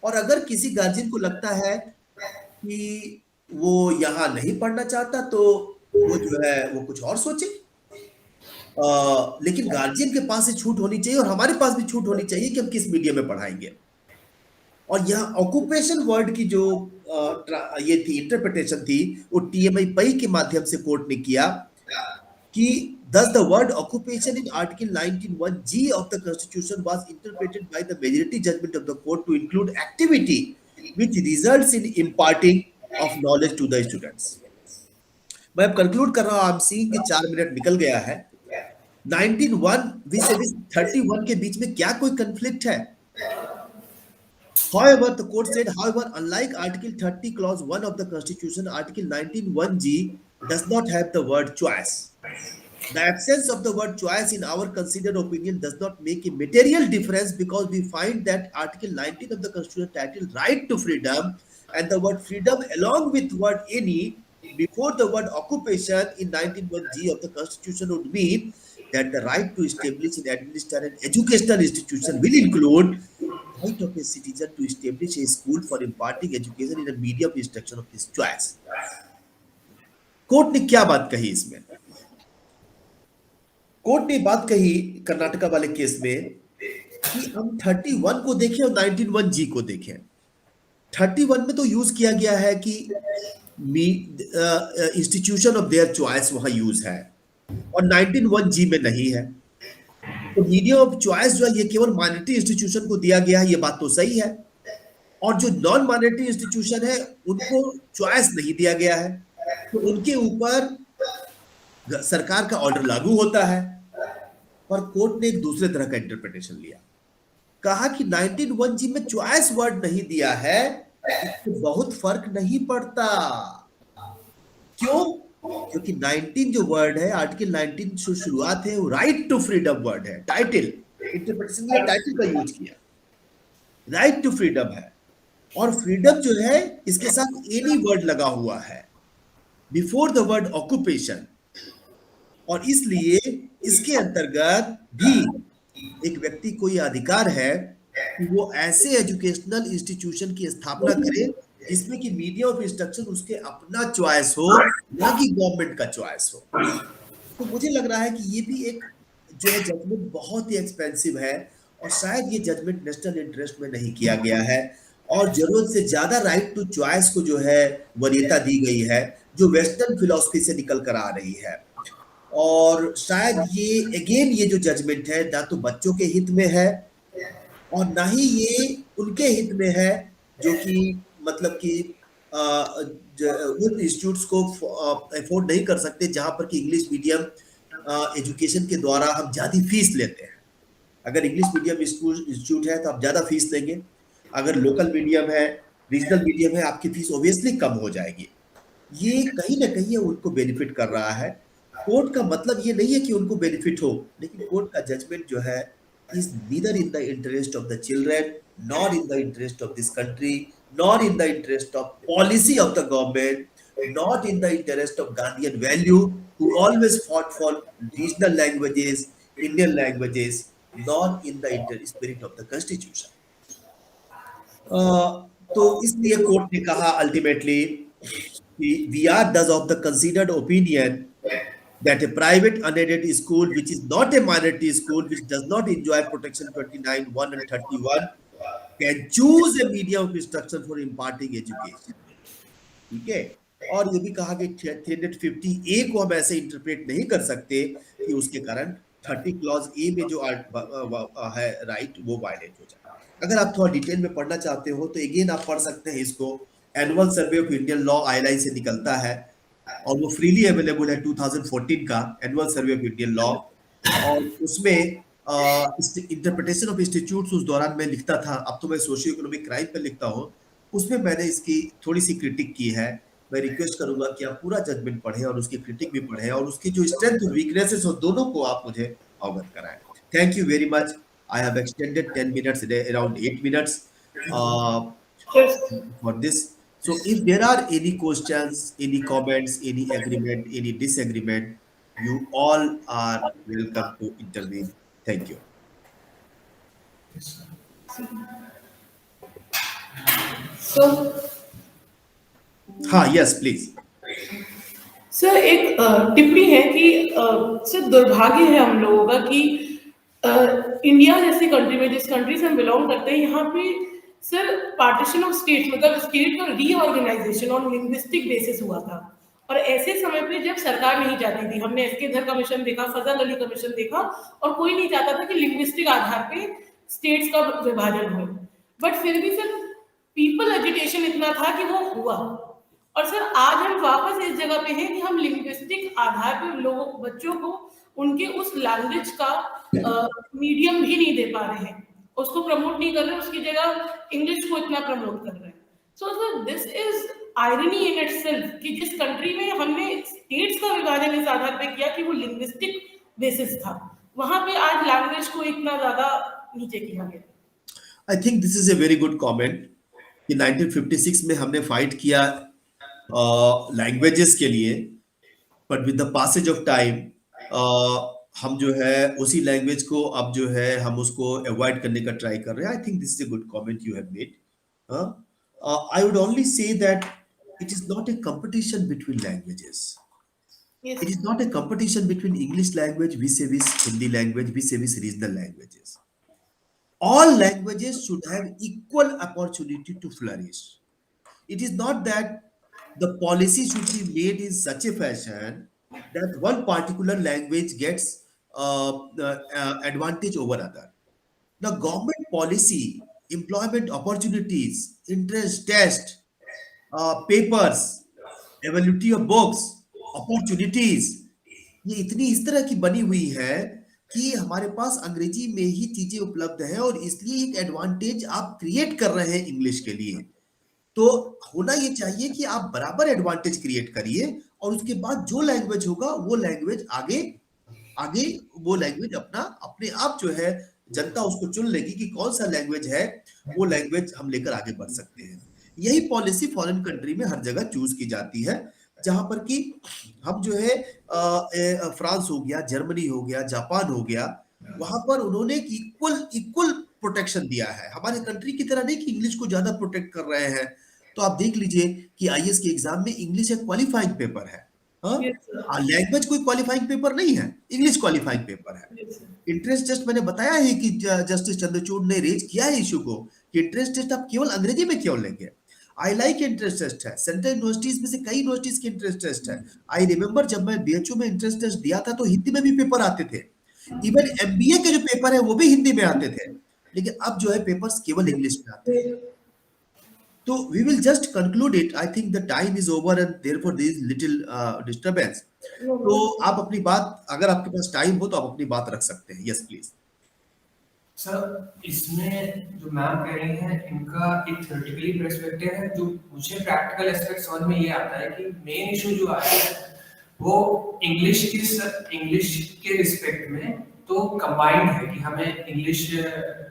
और अगर किसी गार्जियन को लगता है कि वो यहाँ नहीं पढ़ना चाहता तो वो जो है वो कुछ और सोचे। लेकिन गार्जियन के पास से छूट होनी चाहिए और हमारे पास भी छूट होनी चाहिए कि हम किस मीडियम में पढ़ाएंगे। और यहाँ ऑक्यूपेशन वर्ड की जो ये थी इंटरप्रिटेशन थी वो टीएमआई पई के माध्यम से कोर्ट ने किया कि thus the word occupation in article 19(1)(g) of the constitution was interpreted by the majority judgment of the court to include activity which results in imparting of knowledge to the students। मैं अब conclude कर रहा हूं, आप seeing कि 4 minute निकल गया है। 19(1) विसेस 31 के बीच में क्या कोई कंफ्लिक्ट है? However, the court said, however, unlike Article 30, Clause 1 of the Constitution, Article 19(1)(g) does not have the word choice. The absence of the word choice in our considered opinion does not make a material difference because we find that Article 19 of the Constitution titled Right to Freedom and the word freedom along with word any before the word occupation in 19(1)(g) of the Constitution would mean that the right to establish and administer an educational institution will include right of a citizen to establish a school for imparting education in a medium of instruction of his choice। Court ने क्या बात कही इसमें? Court ने बात कही कर्नाटका वाले case में कि हम 31 को देखें और 19(1)(g) को देखें। 31 में तो यूज किया गया है कि इंस्टीट्यूशन ऑफ देयर चॉइस वहां यूज है और 19(1)(g) में नहीं है। तो मीडियम ऑफ चॉइस जो है ये केवल माइनॉरिटी इंस्टीट्यूशन को दिया गया है, ये बात तो सही है। और जो नॉन माइनॉरिटी इंस्टीट्यूशन है उनको चॉइस नहीं दिया गया है, तो उनके ऊपर सरकार का ऑर्डर लागू होता है। पर कोर्ट ने एक दूसरे तरह का इंटरप्रिटेशन लिया, कहा कि 19(1)(g) में चॉइस वर्ड नहीं दिया है, इससे बहुत फर्क नहीं पड़ता। क्यों? क्योंकि 19 जो वर्ड है, आर्टिकल 19 जो शुरुआत है वो राइट टू फ्रीडम वर्ड है, टाइटल इंटरप्रिटेशन में टाइटल का यूज किया, राइट टू फ्रीडम है। और फ्रीडम जो है इसके साथ एनी वर्ड लगा हुआ है बिफोर द वर्ड ऑक्यूपेशन, और इसलिए इसके अंतर्गत भी एक व्यक्ति को यह अधिकार है कि वो ऐसे एजुकेशनल इंस्टीट्यूशन की स्थापना करे जिसमें कि मीडियम ऑफ इंस्ट्रक्शन उसके अपना चॉइस हो, ना कि गवर्नमेंट का चॉइस हो। तो मुझे लग रहा है कि ये भी एक जो है जजमेंट बहुत ही एक्सपेंसिव है और शायद ये जजमेंट नेशनल इंटरेस्ट में नहीं किया गया है और जरूरत से ज्यादा राइट टू चॉइस को जो है वरीयता दी गई है, जो वेस्टर्न फिलॉसफी से निकल कर आ रही है। और शायद ये अगेन ये जो जजमेंट है ना तो बच्चों के हित में है और ना ही ये उनके हित में है जो कि मतलब कि उन इंस्टीट्यूट्स को अफोर्ड नहीं कर सकते जहां पर कि इंग्लिश मीडियम एजुकेशन के द्वारा हम ज्यादा फीस लेते हैं। अगर इंग्लिश मीडियम इंस्टीट्यूट है तो आप ज्यादा फीस लेंगे, अगर लोकल मीडियम है, रीजनल मीडियम है, आपकी फीस ऑब्वियसली कम हो जाएगी। ये कहीं ना कहीं उनको बेनिफिट कर रहा है। कोर्ट का मतलब ये नहीं है कि उनको बेनिफिट हो, लेकिन कोर्ट का जजमेंट जो है is neither in the interest of the children nor in the interest of this country nor in the interest of policy of the government, not in the interest of Gandhian value who always fought for regional languages, Indian languages, nor in the spirit of the constitution। तो इसलिए court ने कहा ultimately we are thus of the considered opinion that a private unaided school which is not a minority school, which does not enjoy protection 29(1) and 31 can choose a medium of instruction for imparting education। ठीक है, और ये भी कहा कि 350A को हम ऐसे इंटरप्रेट नहीं कर सकते कि उसके कारण 30 क्लॉज ए में जो है राइट वो वायलेट हो जाए। अगर आप थोड़ा डिटेल में पढ़ना चाहते हो तो अगेन आप पढ़ सकते हैं इसको, annual survey of Indian law ILI से निकलता है और वो फ्रीली अवेलेबल है 2014 का annual survey of Indian law. और उसमें इंटरप्रिटेशन ऑफ इंस्टीट्यूट्स उस दौरान मैं लिखता था, अब तो मैं सोशियो इकोनॉमिक क्राइम पर लिखता हूँ, उसमें मैंने इसकी थोड़ी सी क्रिटिक की है। मैं रिक्वेस्ट करूंगा कि आप पूरा जजमेंट पढ़ें और उसकी क्रिटिक भी पढ़ें और उसकी जो स्ट्रेंथ और वीकनेसेस हो दोनों को आप मुझे अवगत कराएं. Thank you very much. I have extended 10 minutes, around 8 minutes Yes. for this. So if there are any questions, any comments, any agreement, any disagreement, you all are welcome to intervene. Thank you. So, हाँ, yes, please. Sir एक टिप्पणी है कि sir दुर्भाग्य है हम लोगों का कि इंडिया जैसी कंट्री में, जिस कंट्री से हम बिलोंग करते हैं, यहाँ पे सर पार्टीशन ऑफ स्टेट, मतलब स्टेट का रीऑर्गेनाइजेशन ऑन लिंग्विस्टिक बेसिस हुआ था. और ऐसे समय पे जब सरकार नहीं चाहती थी, हमने एस के धर कमीशन देखा, फजल अली कमीशन देखा, और कोई नहीं चाहता था कि लिंग्विस्टिक आधार पे स्टेट्स का विभाजन हो. बट फिर भी सर पीपल एजुटेशन इतना था कि वो हुआ. और सर आज हम वापस इस जगह पे हैं कि हम लिंग्विस्टिक आधार पर लोगों बच्चों को उनके उस लैंग्वेज का मीडियम भी नहीं दे पा रहे हैं, उसको प्रमोट नहीं कर रहे, उसकी जगह इंग्लिश को इतना प्रमोट कर रहे हैं. So sir this is irony in itself कि जिस कंट्री में हमने स्टेट्स का विभाजन इस आधार पे किया कि वो लिंग्विस्टिक बेसिस था, वहां पे आज लैंग्वेज को इतना ज्यादा नीचे किया गया. I think this is a very good comment कि 1956 में हमने फाइट किया लैंग्वेजेस के लिए, but with the passage of time हम जो है उसी लैंग्वेज को अब जो है हम उसको अवॉइड करने का ट्राई कर रहे हैं. I think this is a good comment you have made. I would only say that it is not a competition between languages. Yes. It is not a competition between English language vis-a-vis Hindi language vis-a-vis regional languages. All languages should have equal opportunity to flourish. It is not that the policy should be made in such a fashion that one particular language gets advantage over other. The government policy, employment opportunities, interest test, papers, availability of books, opportunities, ये इतनी इस तरह की बनी हुई है कि हमारे पास अंग्रेजी में ही चीजें उपलब्ध हैं और इसलिए एक एडवांटेज आप क्रिएट कर रहे हैं इंग्लिश के लिए. तो होना ये चाहिए कि आप बराबर एडवांटेज क्रिएट करिए और उसके बाद जो लैंग्वेज होगा वो लैंग्वेज आगे आगे वो लैंग्वेज अपना अपने आप जो है जनता उसको चुन लेगी कि कौन सा लैंग्वेज है, वो लैंग्वेज हम लेकर आगे बढ़ सकते हैं. यही पॉलिसी फॉरेन कंट्री में हर जगह चूज की जाती है, जहां पर कि हम जो है फ्रांस हो गया, जर्मनी हो गया, जापान हो गया, वहां पर उन्होंने इक्वल प्रोटेक्शन दिया है. हमारे कंट्री की तरह नहीं कि इंग्लिश को ज्यादा प्रोटेक्ट कर रहे हैं. तो आप देख लीजिए कि आईएएस के एग्जाम में इंग्लिश एक क्वालिफाइंग पेपर है. Yes, sir. लैंग्वेज कोई क्वालिफाइंग पेपर नहीं है, इंग्लिश क्वालिफाइंग पेपर है. Yes, sir. इंट्रेंस टेस्ट मैंने बताया है कि जस्टिस चंद्रचूड़ ने रेज किया है इशू को कि इंट्रेंस टेस्ट आप केवल अंग्रेजी में क्यों लेंगे. आई लाइक इंट्रेंस टेस्ट है, सेंट्रल यूनिवर्सिटीज में से कई यूनिवर्सिटीज की इंट्रेंस टेस्ट है. आई रिमेंबर जब मैं बीएचयू में इंट्रेंस टेस्ट दिया था तो हिंदी में भी पेपर आते थे. इवन एमबीए के जो पेपर है वो भी हिंदी में आते थे, लेकिन अब जो है पेपर्स केवल इंग्लिश में आते हैं. तो we will just conclude it. I think the time is over and therefore there is little disturbance. तो आप अपनी बात, अगर आपके पास टाइम हो तो आप अपनी बात रख सकते हैं. Yes please. सर, इसमें जो मैम कह रही हैं इनका एक थ्योरेटिकली पर्सपेक्टिव है, जो मुझे प्रैक्टिकल एस्पेक्ट समझ में ये आता है कि मेन इशू जो आया है वो इंग्लिश के रिस्पेक्ट में तो कंबाइंड है कि हमें इंग्लिश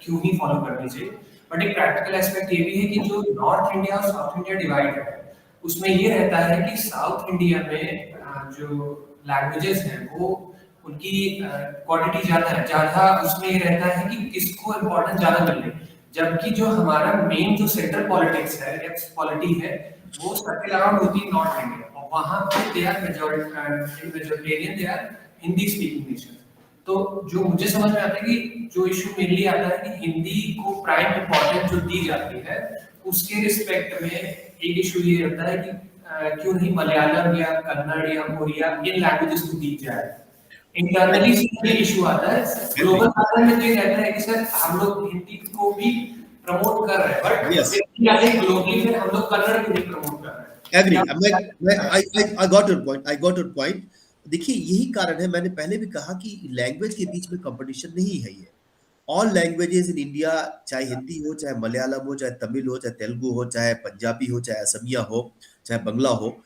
क्यों ही फॉलो करनी चाहिए. बट एक प्रैक्टिकल एस्पेक्ट ये भी है कि जो नॉर्थ इंडिया और साउथ इंडिया डिवाइड है उसमें ये रहता है कि साउथ इंडिया में जो लैंग्वेजेस हैं वो उनकी क्वांटिटी ज्यादा उसमें ये रहता है कि किसको इम्पोर्टेंस ज्यादा मिले, जबकि जो हमारा मेन जो सेंट्रल पॉलिटिक्स है, पॉलिटी है, वो सर्कल अराउंड होती है नॉर्थ इंडिया, और वहां पे they are majoritarian, they are Hindi speaking nation. तो जो मुझे समझ में आता है कि जो इशू मेनली आता है कि हिंदी को प्राइम इम्पोर्टेंस जो दी जाती है उसके रिस्पेक्ट में एक इशू ये रहता है कि क्यों नहीं मलयालम या कन्नड़ या ओडिया इन लैंग्वेजेस को दी जाए. इंटरनली ये इशू आता है. ग्लोबल लेवल में तो ये रहता है कि सर हम लोग हिंदी को भी प्रमोट कर रहे हैं, बट ग्लोबली में हम लोग कन्नड़ को भी प्रमोट कर रहे हैं. Agree. I got your point. देखिए यही कारण है, मैंने पहले भी कहा कि लैंग्वेज के बीच में कंपटीशन नहीं है. ये ऑल लैंग्वेजेस इन इंडिया, चाहे हिंदी हो, चाहे मलयालम हो, चाहे तमिल हो, चाहे तेलुगु हो, चाहे पंजाबी हो, चाहे असमिया हो, चाहे बंगला हो,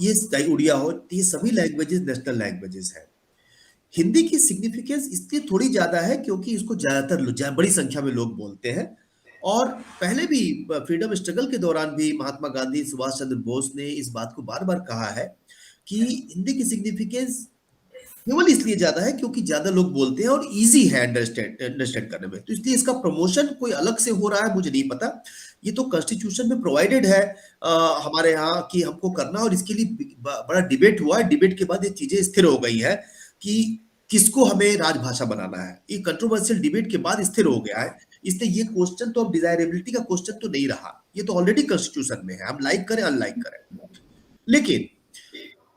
ये चाहे उड़िया हो, ये सभी लैंग्वेजेस नेशनल लैंग्वेजेस हैं। हिंदी की सिग्निफिकेंस इसलिए थोड़ी ज्यादा है क्योंकि इसको बड़ी संख्या में लोग बोलते हैं। और पहले भी फ्रीडम स्ट्रगल के दौरान भी महात्मा गांधी, सुभाष चंद्र बोस ने इस बात को बार बार कहा है कि हिंदी की सिग्निफिकेंस केवल इसलिए ज्यादा है क्योंकि ज्यादा लोग बोलते हैं और इजी है अंडरस्टैंड करने में। तो इसलिए इसका प्रमोशन कोई अलग से हो रहा है मुझे नहीं पता। ये तो कॉन्स्टिट्यूशन में प्रोवाइडेड है हमारे यहाँ कि हमको करना, और इसके लिए बड़ा डिबेट हुआ है। डिबेट के बाद ये चीजें स्थिर हो गई है कि किसको हमें राजभाषा बनाना है। ये कंट्रोवर्शियल डिबेट के बाद स्थिर हो गया है। इसलिए ये क्वेश्चन तो अब डिजायरेबिलिटी का क्वेश्चन तो नहीं रहा, ये तो ऑलरेडी कॉन्स्टिट्यूशन में है, हम लाइक करें अनलाइक करें। लेकिन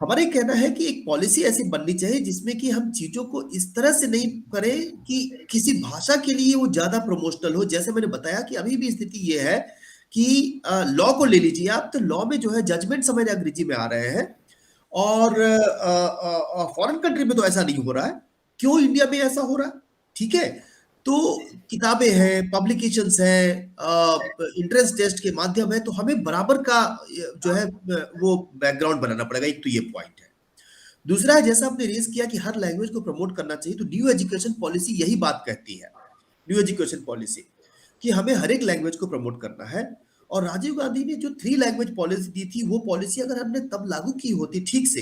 हमारा ये कहना है कि एक पॉलिसी ऐसी बननी चाहिए जिसमें कि हम चीजों को इस तरह से नहीं करें कि किसी भाषा के लिए वो ज्यादा प्रमोशनल हो। जैसे मैंने बताया कि अभी भी स्थिति ये है कि लॉ को ले लीजिए आप, तो लॉ में जो है जजमेंट समय अंग्रेजी में आ रहे हैं, और फॉरेन कंट्री में तो ऐसा नहीं हो रहा है। क्यों इंडिया में ऐसा हो रहा है? ठीक है, तो किताबें हैं, पब्लिकेशंस हैं, इंट्रेंस टेस्ट के माध्यम है, तो हमें बराबर का जो है वो बैकग्राउंड बनाना पड़ेगा। एक तो ये पॉइंट है। दूसरा है, जैसा आपने रेज किया कि हर लैंग्वेज को प्रमोट करना चाहिए, तो न्यू एजुकेशन पॉलिसी यही बात कहती है, न्यू एजुकेशन पॉलिसी, कि हमें हर एक लैंग्वेज को प्रमोट करना है। और राजीव गांधी ने जो 3 लैंग्वेज पॉलिसी दी थी, वो पॉलिसी अगर हमने तब लागू की होती ठीक से,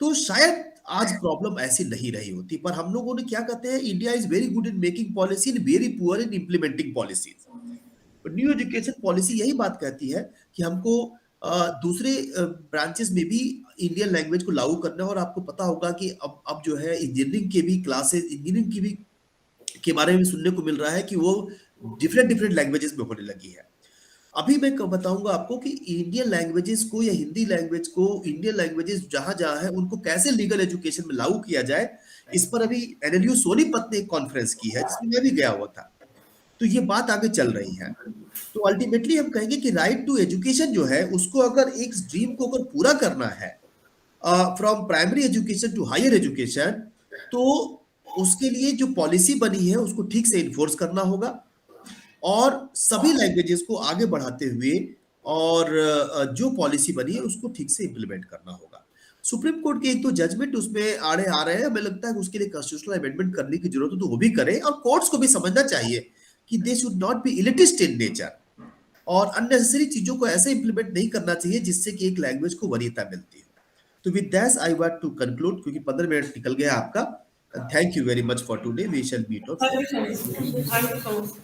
तो शायद आज प्रॉब्लम ऐसी नहीं रही होती। पर हम लोगों ने क्या कहते हैं, India is very good in making policy and very poor in implementing policies. New education policy यही बात कहती है कि हमको दूसरे ब्रांचेस में भी इंडियन लैंग्वेज को लागू करना है। और आपको पता होगा कि अब जो है इंजीनियरिंग के भी क्लासेस, इंजीनियरिंग की भी के बारे में सुनने को मिल रहा है कि वो डिफरेंट लैंग्वेजेस में होने लगी है। अभी मैं बताऊंगा आपको कि इंडियन लैंग्वेजेस को या हिंदी लैंग्वेज को, इंडियन लैंग्वेजेस जहां जहां है उनको कैसे लीगल एजुकेशन में लागू किया जाए। इस पर अभी एनएलयू सोनीपत ने एक कॉन्फ्रेंस की है जिसमें मैं भी गया हुआ था। तो ये बात आगे चल रही है। तो अल्टीमेटली हम कहेंगे कि राइट टू एजुकेशन जो है उसको अगर एक ड्रीम को अगर पूरा करना है from primary education to higher education, तो उसके लिए जो पॉलिसी बनी है उसको ठीक से इन्फोर्स करना होगा और सभी लैंग्वेजेस को आगे बढ़ाते हुए, और जो पॉलिसी बनी है उसको ठीक से इम्प्लीमेंट करना होगा। सुप्रीम कोर्ट के एक तो जजमेंट उसमें आड़े आ रहे हैं, हमें लगता है कि उसके लिए कॉन्स्टिट्यूशनल अमेंडमेंट करने की जरूरत है तो वो भी करें। और कोर्ट्स को भी समझना चाहिए कि they should not be elitist in nature, और अननेसेसरी चीजों को ऐसे इंप्लीमेंट नहीं करना चाहिए जिससे कि एक लैंग्वेज को वरीयता मिलती है। तो with that I want to conclude, क्योंकि 15 मिनट निकल गया आपका। Thank you very much for today, we shall meet on. Thank you so much. Thank you so much.